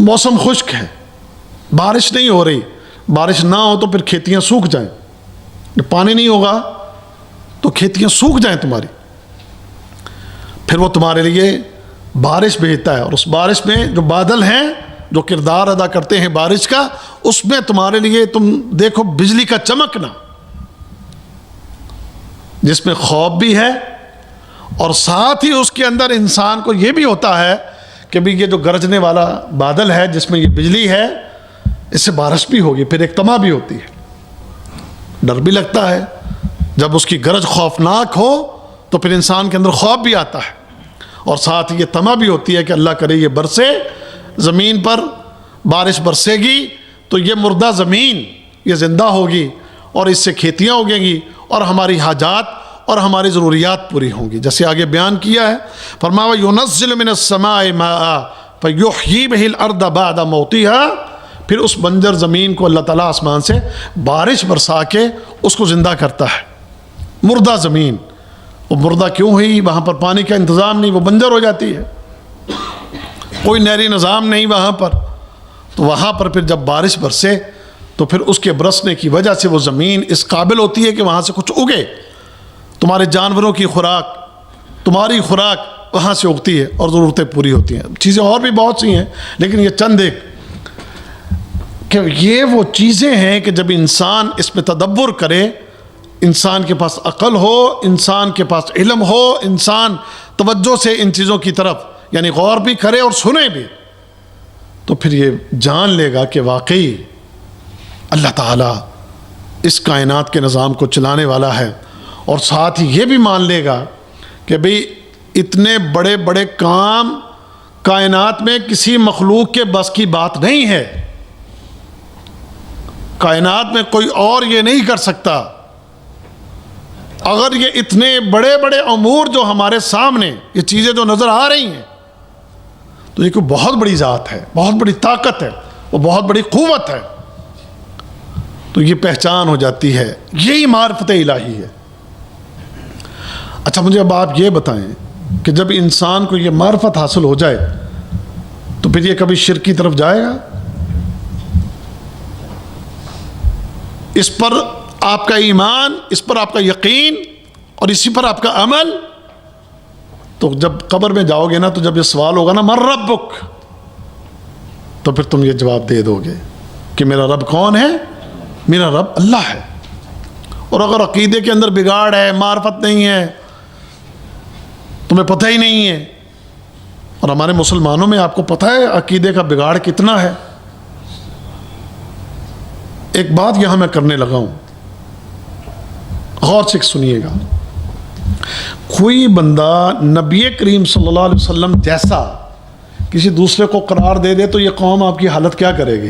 موسم خشک ہے, بارش نہیں ہو رہی, بارش نہ ہو تو پھر کھیتیاں سوکھ جائیں, پانی نہیں ہوگا تو کھیتیاں سوکھ جائیں تمہاری، پھر وہ تمہارے لیے بارش بھیجتا ہے، اور اس بارش میں جو بادل ہیں جو کردار ادا کرتے ہیں بارش کا، اس میں تمہارے لیے تم دیکھو بجلی کا چمکنا، جس میں خوف بھی ہے، اور ساتھ ہی اس کے اندر انسان کو یہ بھی ہوتا ہے کہ بھی یہ جو گرجنے والا بادل ہے جس میں یہ بجلی ہے، اس سے بارش بھی ہوگی، پھر ایک طمع بھی ہوتی ہے، ڈر بھی لگتا ہے، جب اس کی گرج خوفناک ہو تو پھر انسان کے اندر خوف بھی آتا ہے، اور ساتھ یہ طمع بھی ہوتی ہے کہ اللہ کرے یہ برسے، زمین پر بارش برسے گی تو یہ مردہ زمین یہ زندہ ہوگی، اور اس سے کھیتیاں اگیں گی، اور ہماری حاجات اور ہماری ضروریات پوری ہوں گی، جیسے آگے بیان کیا ہے، فرمایا یُنَزِّلُ مِنَ السَّمَاءِ مَاءً فَيُحْيِي بِهِ الْأَرْضَ بَعْدَ مَوْتِهَا، پھر اس بنجر زمین کو اللہ تعالیٰ آسمان سے بارش برسا کے اس کو زندہ کرتا ہے، مردہ زمین، وہ مردہ کیوں ہوئی؟ وہاں پر پانی کا انتظام نہیں، وہ بنجر ہو جاتی ہے، کوئی نہری نظام نہیں وہاں پر، تو وہاں پر پھر جب بارش برسے تو پھر اس کے برسنے کی وجہ سے وہ زمین اس قابل ہوتی ہے کہ وہاں سے کچھ اگے، تمہارے جانوروں کی خوراک، تمہاری خوراک وہاں سے اگتی ہے اور ضرورتیں پوری ہوتی ہیں۔ چیزیں اور بھی بہت سی ہیں، لیکن یہ چند ایک کہ یہ وہ چیزیں ہیں کہ جب انسان اس میں تدبر کرے، انسان کے پاس عقل ہو، انسان کے پاس علم ہو، انسان توجہ سے ان چیزوں کی طرف یعنی غور بھی کرے اور سنے بھی، تو پھر یہ جان لے گا کہ واقعی اللہ تعالیٰ اس کائنات کے نظام کو چلانے والا ہے، اور ساتھ ہی یہ بھی مان لے گا کہ بھئی اتنے بڑے بڑے کام کائنات میں کسی مخلوق کے بس کی بات نہیں ہے، کائنات میں کوئی اور یہ نہیں کر سکتا۔ اگر یہ اتنے بڑے بڑے امور جو ہمارے سامنے یہ چیزیں جو نظر آ رہی ہیں، تو یہ کوئی بہت بڑی ذات ہے، بہت بڑی طاقت ہے، وہ بہت بڑی قوت ہے، تو یہ پہچان ہو جاتی ہے، یہی معرفت الہی ہے۔ اچھا مجھے اب آپ یہ بتائیں کہ جب انسان کو یہ معرفت حاصل ہو جائے تو پھر یہ کبھی شرک کی طرف جائے گا؟ اس پر آپ کا ایمان، اس پر آپ کا یقین اور اسی پر آپ کا عمل، تو جب قبر میں جاؤ گے نا، تو جب یہ سوال ہوگا نا من ربک، تو پھر تم یہ جواب دے دو گے کہ میرا رب کون ہے؟ میرا رب اللہ ہے۔ اور اگر عقیدے کے اندر بگاڑ ہے، معرفت نہیں ہے، تمہیں پتہ ہی نہیں ہے، اور ہمارے مسلمانوں میں آپ کو پتہ ہے عقیدے کا بگاڑ کتنا ہے۔ ایک بات یہاں میں کرنے لگا ہوں، غور سے سنیے گا، کوئی بندہ نبی کریم صلی اللہ علیہ وسلم جیسا کسی دوسرے کو قرار دے دے تو یہ قوم آپ کی حالت کیا کرے گی؟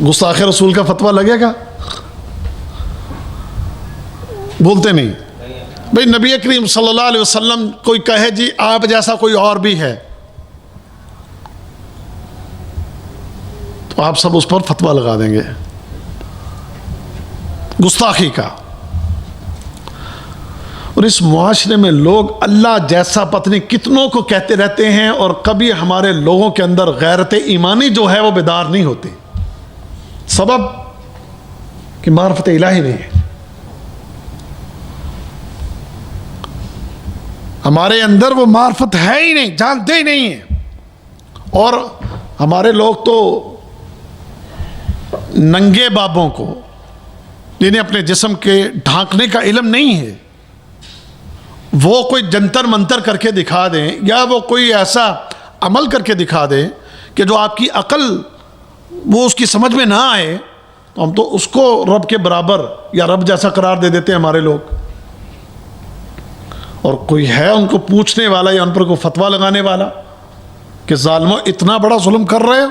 گستاخ رسول کا فتویٰ لگے گا؟ بولتے نہیں بھئی نبی کریم صلی اللہ علیہ وسلم کوئی کہے جی آپ جیسا کوئی اور بھی ہے، تو آپ سب اس پر فتویٰ لگا دیں گے گستاخی کا۔ اور اس معاشرے میں لوگ اللہ جیسا پتنی کتنوں کو کہتے رہتے ہیں، اور کبھی ہمارے لوگوں کے اندر غیرت ایمانی جو ہے وہ بیدار نہیں ہوتی، سبب کہ معرفت الہی نہیں ہے، ہمارے اندر وہ معرفت ہے ہی نہیں، جانتے ہی نہیں ہیں۔ اور ہمارے لوگ تو ننگے بابوں کو، جنہیں اپنے جسم کے ڈھانکنے کا علم نہیں ہے، وہ کوئی جنتر منتر کر کے دکھا دیں، یا وہ کوئی ایسا عمل کر کے دکھا دیں کہ جو آپ کی عقل وہ اس کی سمجھ میں نہ آئے، تو ہم تو اس کو رب کے برابر یا رب جیسا قرار دے دیتے ہیں ہمارے لوگ۔ اور کوئی ہے ان کو پوچھنے والا یا ان پر کوئی فتویٰ لگانے والا کہ ظالموں اتنا بڑا ظلم کر رہے ہو،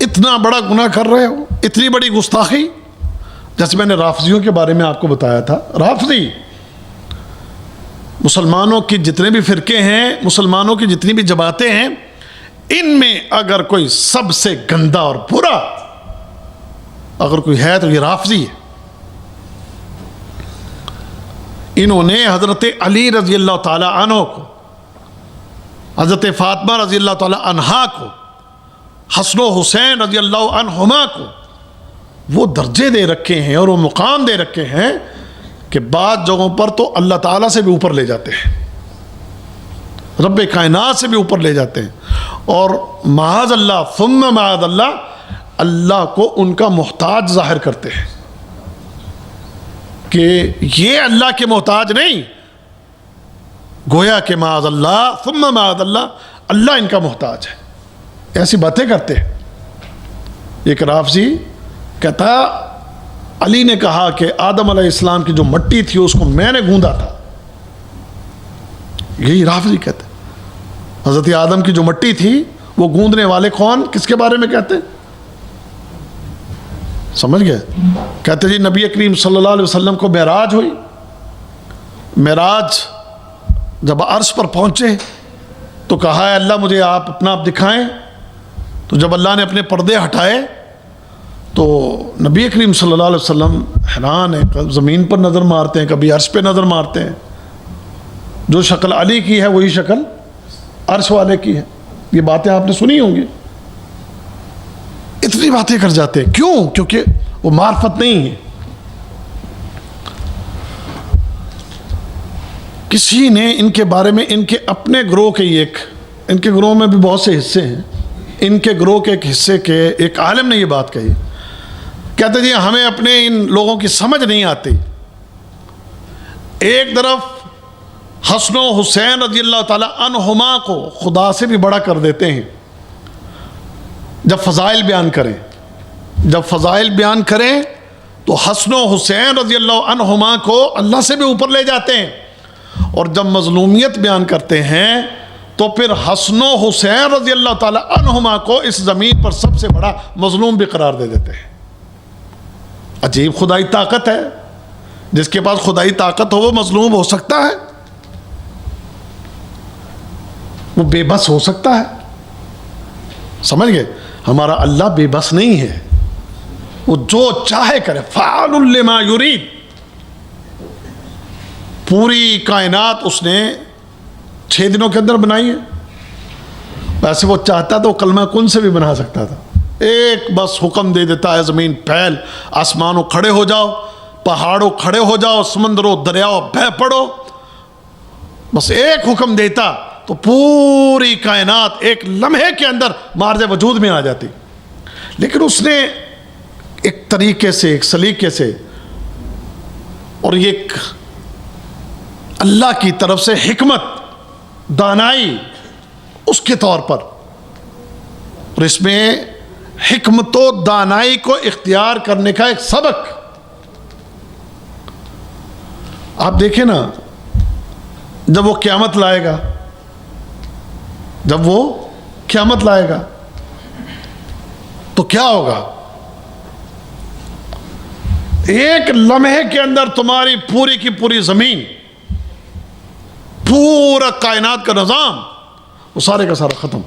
اتنا بڑا گناہ کر رہے ہو، اتنی بڑی گستاخی؟ جیسے میں نے رافضیوں کے بارے میں آپ کو بتایا تھا، رافضی مسلمانوں کی جتنے بھی فرقے ہیں، مسلمانوں کی جتنی بھی جماعتیں ہیں، ان میں اگر کوئی سب سے گندا اور برا اگر کوئی ہے تو یہ رافضی ہے۔ انہوں نے حضرت علی رضی اللہ تعالیٰ عنہ کو، حضرت فاطمہ رضی اللہ تعالیٰ عنہا کو، حسن و حسین رضی اللہ عنہما کو وہ درجے دے رکھے ہیں اور وہ مقام دے رکھے ہیں کہ بعض جگہوں پر تو اللہ تعالیٰ سے بھی اوپر لے جاتے ہیں، رب کائنات سے بھی اوپر لے جاتے ہیں، اور معاذ اللہ ثم معاذ اللہ کو ان کا محتاج ظاہر کرتے ہیں کہ یہ اللہ کے محتاج نہیں، گویا کہ معاذ اللہ ثم معاذ اللہ ان کا محتاج ہے، ایسی باتیں کرتے ہیں۔ ایک رافضی کہتا علی نے کہا کہ آدم علیہ السلام کی جو مٹی تھی اس کو میں نے گوندا تھا، یہی رافضی کہتے ہیں، حضرت آدم کی جو مٹی تھی وہ گوندنے والے کون، کس کے بارے میں کہتے ہیں؟ سمجھ گئے؟ کہتے جی نبی کریم صلی اللہ علیہ وسلم کو معراج ہوئی، معراج جب عرش پر پہنچے تو کہا ہے اللہ مجھے آپ اپنا آپ دکھائیں، تو جب اللہ نے اپنے پردے ہٹائے تو نبی کریم صلی اللہ علیہ وسلم حیران ہیں، زمین پر نظر مارتے ہیں، کبھی عرش پہ نظر مارتے ہیں، جو شکل علی کی ہے وہی شکل عرش والے کی ہے۔ یہ باتیں آپ نے سنی ہوں گی، اتنی باتیں کر جاتے ہیں، کیوں؟ کیونکہ وہ معرفت نہیں ہے۔ کسی نے ان کے بارے میں، ان کے اپنے گروہ کے ان کے گروہ میں بھی بہت سے حصے ہیں، ان کے گروہ کے ایک حصے کے ایک عالم نے یہ بات کہی، کہتے جی ہمیں اپنے ان لوگوں کی سمجھ نہیں آتی، ایک طرف حسن و حسین رضی اللہ تعالی عنہما کو خدا سے بھی بڑا کر دیتے ہیں، جب فضائل بیان کریں تو حسن و حسین رضی اللہ عنہما کو اللہ سے بھی اوپر لے جاتے ہیں، اور جب مظلومیت بیان کرتے ہیں تو پھر حسن و حسین رضی اللہ تعالی عنہما کو اس زمین پر سب سے بڑا مظلوم بھی قرار دے دیتے ہیں۔ عجیب خدائی طاقت ہے، جس کے پاس خدائی طاقت ہو وہ مظلوم ہو سکتا ہے، وہ بے بس ہو سکتا ہے، سمجھ گئے؟ ہمارا اللہ بے بس نہیں ہے، وہ جو چاہے کرے، فعال لما یرید۔ پوری کائنات اس نے 6 دنوں کے اندر بنائی ہے، ویسے وہ چاہتا تو کلمہ کن سے بھی بنا سکتا تھا، ایک بس حکم دے دیتا ہے زمین پھیل، آسمانوں کھڑے ہو جاؤ، پہاڑوں کھڑے ہو جاؤ، سمندروں دریاؤ بہہ پڑو، بس ایک حکم دیتا تو پوری کائنات ایک لمحے کے اندر مارج وجود میں آ جاتی۔ لیکن اس نے ایک طریقے سے، ایک سلیقے سے، اور یہ ایک اللہ کی طرف سے حکمت، دانائی اس کے طور پر، اور اس میں حکمت و دانائی کو اختیار کرنے کا ایک سبق آپ دیکھیں نا، جب وہ قیامت لائے گا تو کیا ہوگا؟ ایک لمحے کے اندر تمہاری پوری کی پوری زمین، پورا کائنات کا نظام، وہ سارے کا سارا ختم۔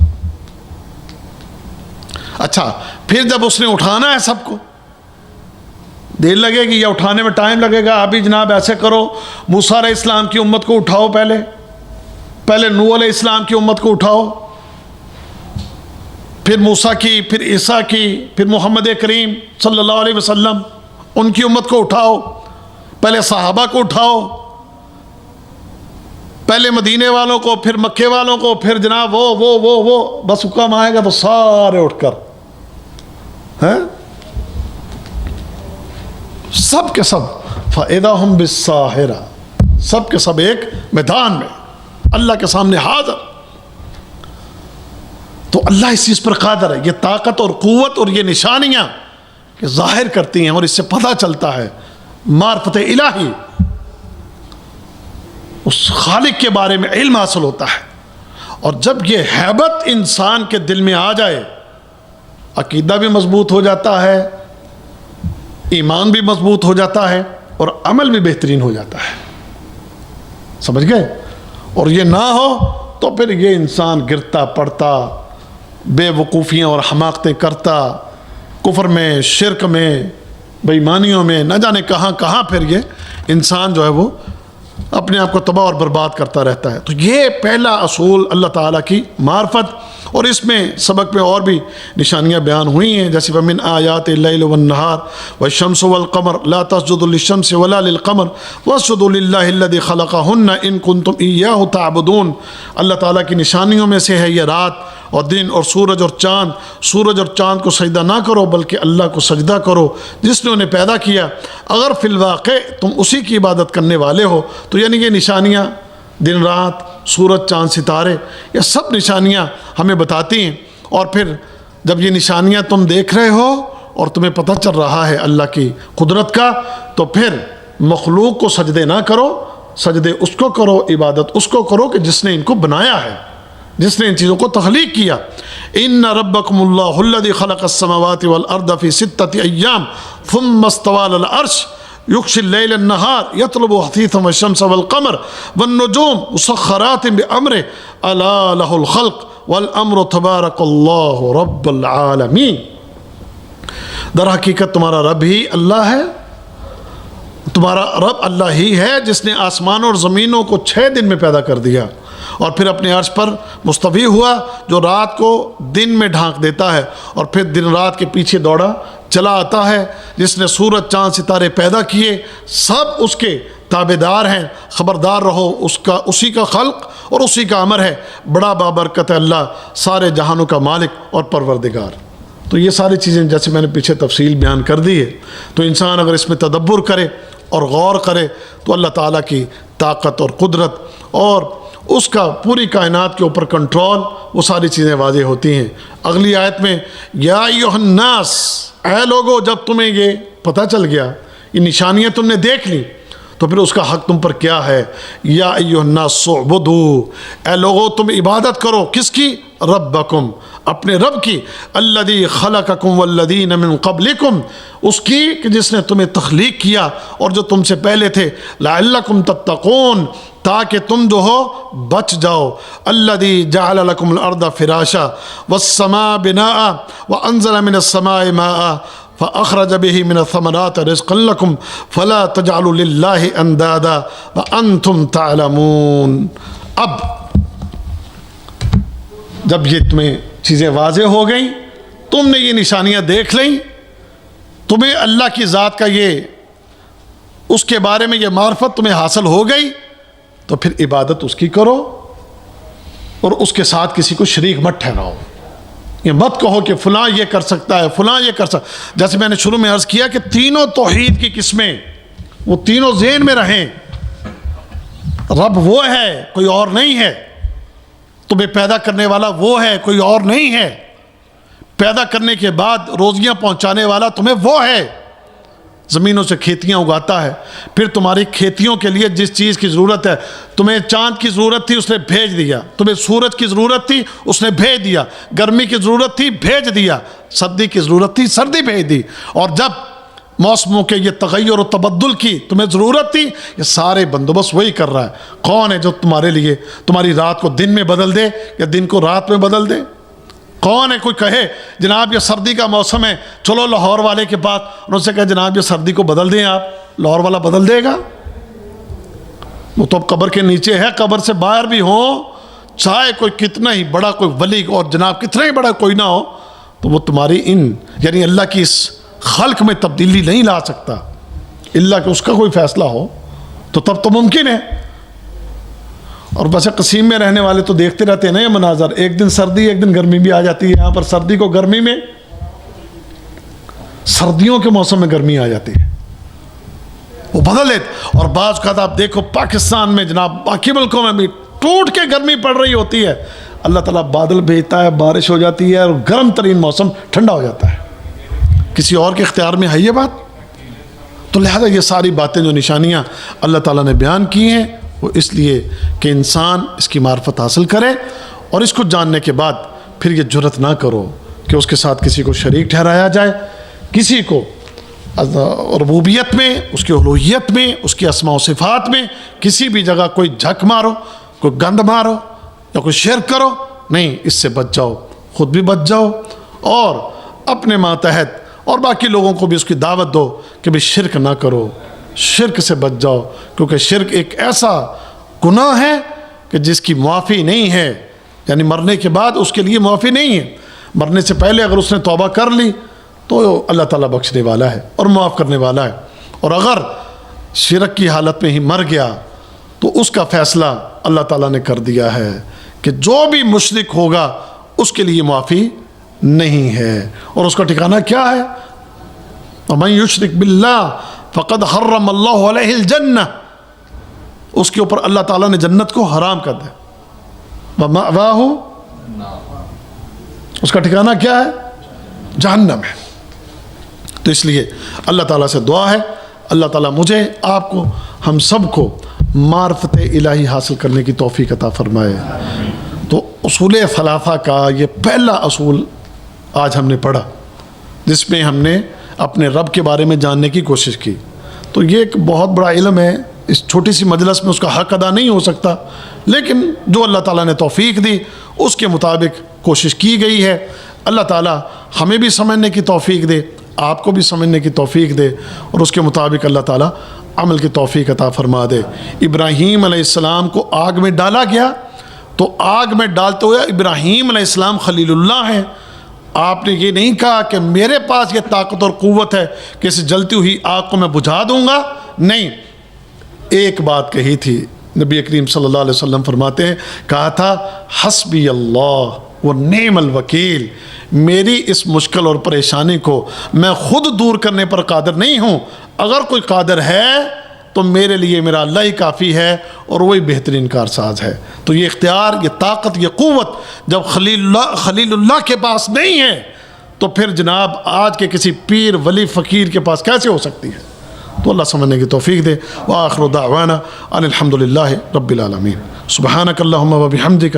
اچھا پھر جب اس نے اٹھانا ہے سب کو، دیر لگے گی یا اٹھانے میں ٹائم لگے گا؟ ابھی جناب ایسے کرو، موسیٰ علیہ السلام کی امت کو اٹھاؤ، پہلے نوح علیہ السلام کی امت کو اٹھاؤ، پھر موسیٰ کی، پھر عیسیٰ کی، پھر محمد کریم صلی اللہ علیہ وسلم ان کی امت کو اٹھاؤ، پہلے صحابہ کو اٹھاؤ، پہلے مدینے والوں کو، پھر مکے والوں کو، پھر جناب وہ بس حکم آئے گا تو سارے اٹھ کر سب کے سب فَإِذَا هُمْ بِالسَّاهِرَةِ، سب کے سب ایک میدان میں اللہ کے سامنے حاضر۔ تو اللہ اس چیز پر قادر ہے، یہ طاقت اور قوت اور یہ نشانیاں کہ ظاہر کرتی ہیں، اور اس سے پتہ چلتا ہے معرفت الہی، اس خالق کے بارے میں علم حاصل ہوتا ہے۔ اور جب یہ ہیبت انسان کے دل میں آ جائے، عقیدہ بھی مضبوط ہو جاتا ہے، ایمان بھی مضبوط ہو جاتا ہے، اور عمل بھی بہترین ہو جاتا ہے، سمجھ گئے؟ اور یہ نہ ہو تو پھر یہ انسان گرتا پڑتا، بے وقوفیاں اور حماقتیں کرتا، کفر میں، شرک میں، بے ایمانیوں میں، نہ جانے کہاں کہاں پھر یہ انسان جو ہے وہ اپنے آپ کو تباہ اور برباد کرتا رہتا ہے۔ تو یہ پہلا اصول اللہ تعالیٰ کی معرفت اور اس میں سبق میں اور بھی نشانیاں بیان ہوئی ہیں، جیسے وَمِنْ آیَاتِ اللَّيْلِ وَالنَّهَارِ وَالشَّمْسُ وَالْقَمَرُ لَا تَسْجُدُوا لِلشَّمْسِ وَلَا لِلْقَمَرِ وَاسْجُدُوا لِلَّهِ الَّذِي خَلَقَهُنَّ إِن كُنتُمْ إِيَّاهُ تَعْبُدُونَ۔ اللہ تعالیٰ کی نشانیوں میں سے ہے یہ رات اور دن اور سورج اور چاند۔ سورج اور چاند کو سجدہ نہ کرو بلکہ اللہ کو سجدہ کرو جس نے انہیں پیدا کیا، اگر فی الواقع تم اسی کی عبادت کرنے والے ہو۔ تو یعنی یہ نشانیاں، دن رات، سورج چاند ستارے، یہ سب نشانیاں ہمیں بتاتی ہیں۔ اور پھر جب یہ نشانیاں تم دیکھ رہے ہو اور تمہیں پتہ چل رہا ہے اللہ کی قدرت کا، تو پھر مخلوق کو سجدے نہ کرو، سجدے اس کو کرو، عبادت اس کو کرو کہ جس نے ان کو بنایا ہے، جس نے ان چیزوں کو تخلیق کیا۔ ان ربکم اللہ الذی خلق السماوات والارض فی ستۃ ایام ثم استوى علی العرش یغشی اللیل النہار یطلب حثیثا والشمس والقمر والنجوم مسخرات بامرہ الا لہ الخلق والامر تبارک اللہ رب العالمین۔ در حقیقت تمہارا رب ہی اللہ ہے، تمہارا رب اللہ ہی ہے جس نے آسمانوں اور زمینوں کو 6 دن میں پیدا کر دیا اور پھر اپنے عرش پر مستوی ہوا، جو رات کو دن میں ڈھانک دیتا ہے اور پھر دن رات کے پیچھے دوڑا چلا آتا ہے، جس نے سورج چاند ستارے پیدا کیے، سب اس کے تابعدار ہیں۔ خبردار رہو، اسی کا خلق اور اسی کا امر ہے۔ بڑا بابرکت ہے اللہ، سارے جہانوں کا مالک اور پروردگار۔ تو یہ ساری چیزیں جیسے میں نے پیچھے تفصیل بیان کر دی ہے، تو انسان اگر اس میں تدبر کرے اور غور کرے تو اللہ تعالیٰ کی طاقت اور قدرت اور اس کا پوری کائنات کے اوپر کنٹرول، وہ ساری چیزیں واضح ہوتی ہیں۔ اگلی آیت میں یا ایھا الناس، اے لوگو، جب تمہیں یہ پتہ چل گیا، یہ نشانیاں تم نے دیکھ لی، تو پھر اس کا حق تم پر کیا ہے؟ یا ایھا الناس اعبدوا، اے لوگو تم عبادت کرو، کس کی؟ ربکم، اپنے رب کی، الذی خلقکم والذین من قبلکم، اس کی کہ جس نے تمہیں تخلیق کیا اور جو تم سے پہلے تھے، لعلکم تتقون، تاکہ تم جو ہو بچ جاؤ۔ الذی جعل لکم الارض فراشا والسماء بناء وانزل من السماء ماء فأخرج به من الثمرات رزقا لكم فلا تجعلوا لله اندادا وانتم تعلمون۔ اب جب یہ تمہیں چیزیں واضح ہو گئیں، تم نے یہ نشانیاں دیکھ لیں، تمہیں اللہ کی ذات کا یہ اس کے بارے میں یہ معرفت تمہیں حاصل ہو گئی، تو پھر عبادت اس کی کرو اور اس کے ساتھ کسی کو شریک مت ٹھہراؤ۔ یہ مت کہو کہ فلاں یہ کر سکتا ہے، فلاں یہ کر سکتا۔ جیسے میں نے شروع میں عرض کیا کہ تینوں توحید کی قسمیں، وہ تینوں ذہن میں رہیں۔ رب وہ ہے، کوئی اور نہیں ہے۔ تمہیں پیدا کرنے والا وہ ہے، کوئی اور نہیں ہے۔ پیدا کرنے کے بعد روزیاں پہنچانے والا تمہیں وہ ہے، زمینوں سے کھیتیاں اگاتا ہے۔ پھر تمہاری کھیتیوں کے لیے جس چیز کی ضرورت ہے، تمہیں چاند کی ضرورت تھی اس نے بھیج دیا، تمہیں سورج کی ضرورت تھی اس نے بھیج دیا، گرمی کی ضرورت تھی بھیج دیا، سردی کی ضرورت تھی سردی بھیج دی، اور جب موسموں کے یہ تغیر و تبدل کی تمہیں ضرورت تھی، یہ سارے بندوبست وہی کر رہا ہے۔ کون ہے جو تمہارے لیے تمہاری رات کو دن میں بدل دے یا دن کو رات میں بدل دے؟ کون ہے کوئی کہے جناب یہ سردی کا موسم ہے، چلو لاہور والے کے پاس، ان سے کہے جناب یہ سردی کو بدل دیں آپ، لاہور والا بدل دے گا؟ وہ تو اب قبر کے نیچے ہے، قبر سے باہر بھی ہوں، چاہے کوئی کتنا ہی بڑا کوئی ولی اور جناب کتنا ہی بڑا کوئی نہ ہو، تو وہ تمہاری یعنی اللہ کی اس خلق میں تبدیلی نہیں لا سکتا، اللہ کہ اس کا کوئی فیصلہ ہو تو تب تو ممکن ہے۔ اور بس قسیم میں رہنے والے تو دیکھتے رہتے ہیں نا یہ مناظر، ایک دن سردی ایک دن گرمی بھی آ جاتی ہے، یہاں پر سردی کو گرمی میں، سردیوں کے موسم میں گرمی آ جاتی ہے، وہ بدل لیتے۔ اور بعض اوقات آپ دیکھو پاکستان میں جناب باقی ملکوں میں بھی ٹوٹ کے گرمی پڑ رہی ہوتی ہے، اللہ تعالیٰ بادل بھیجتا ہے، بارش ہو جاتی ہے اور گرم ترین موسم ٹھنڈا ہو جاتا ہے۔ کسی اور کے اختیار میں ہے یہ بات؟ تو لہذا یہ ساری باتیں جو نشانیاں اللہ تعالیٰ نے بیان کی ہیں، وہ اس لیے کہ انسان اس کی معرفت حاصل کرے، اور اس کو جاننے کے بعد پھر یہ جرت نہ کرو کہ اس کے ساتھ کسی کو شریک ٹھہرایا جائے، کسی کو ربوبیت میں، اس کی الوہیت میں، اس کی اسماء و صفات میں کسی بھی جگہ کوئی جھک مارو، کوئی گند مارو یا کوئی شرک کرو، نہیں، اس سے بچ جاؤ، خود بھی بچ جاؤ اور اپنے ماتحت اور باقی لوگوں کو بھی اس کی دعوت دو کہ بھی شرک نہ کرو، شرک سے بچ جاؤ، کیونکہ شرک ایک ایسا گناہ ہے کہ جس کی معافی نہیں ہے، یعنی مرنے کے بعد اس کے لیے معافی نہیں ہے. مرنے سے پہلے اگر اس نے توبہ کر لی تو اللہ تعالیٰ بخشنے والا ہے اور معاف کرنے والا ہے. اور اگر شرک کی حالت میں ہی مر گیا تو اس کا فیصلہ اللہ تعالیٰ نے کر دیا ہے کہ جو بھی مشرک ہوگا اس کے لیے معافی نہیں ہے. اور اس کا ٹھکانہ کیا ہے؟ وَمَن يُشْرِكْ بِاللَّهِ فَقَدْ حَرَّمَ اللَّهُ عَلَيْهِ الْجَنَّةَ، اس کے اوپر اللہ تعالیٰ نے جنت کو حرام کر دیا. وَمَأْوَاهُ، اس کا ٹھکانہ کیا ہے؟ جہنم ہے. تو اس لیے اللہ تعالیٰ سے دعا ہے اللہ تعالیٰ مجھے، آپ کو، ہم سب کو معرفت الہی حاصل کرنے کی توفیق عطا فرمائے. تو اصول ثلاثہ کا یہ پہلا اصول آج ہم نے پڑھا جس میں ہم نے اپنے رب کے بارے میں جاننے کی کوشش کی. تو یہ ایک بہت بڑا علم ہے، اس چھوٹی سی مجلس میں اس کا حق ادا نہیں ہو سکتا، لیکن جو اللہ تعالیٰ نے توفیق دی اس کے مطابق کوشش کی گئی ہے. اللہ تعالیٰ ہمیں بھی سمجھنے کی توفیق دے، آپ کو بھی سمجھنے کی توفیق دے، اور اس کے مطابق اللہ تعالیٰ عمل کی توفیق عطا فرما دے. ابراہیم علیہ السلام کو آگ میں ڈالا گیا تو آگ میں ڈالتے ہوئے ابراہیم علیہ السلام خلیل اللہ ہیں. آپ نے یہ نہیں کہا کہ میرے پاس یہ طاقت اور قوت ہے کہ اس جلتی ہوئی آگ کو میں بجھا دوں گا. نہیں، ایک بات کہی تھی. نبی کریم صلی اللہ علیہ وسلم فرماتے ہیں، کہا تھا حسبی اللہ و نعم الوکیل، میری اس مشکل اور پریشانی کو میں خود دور کرنے پر قادر نہیں ہوں، اگر کوئی قادر ہے تو میرے لیے میرا اللہ ہی کافی ہے اور وہی بہترین کارساز ہے. تو یہ اختیار، یہ طاقت، یہ قوت جب خلیل اللہ کے پاس نہیں ہے تو پھر جناب آج کے کسی پیر ولی فقیر کے پاس کیسے ہو سکتی ہے؟ تو اللہ سمجھنے کی توفیق دے. وآخر دعوانا ان الحمدللہ رب العالمین. سبحانک اللہم و بحمدک،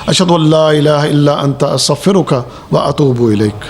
اشہد ان لا الہ الا انت، استغفرک و اتوب الیک.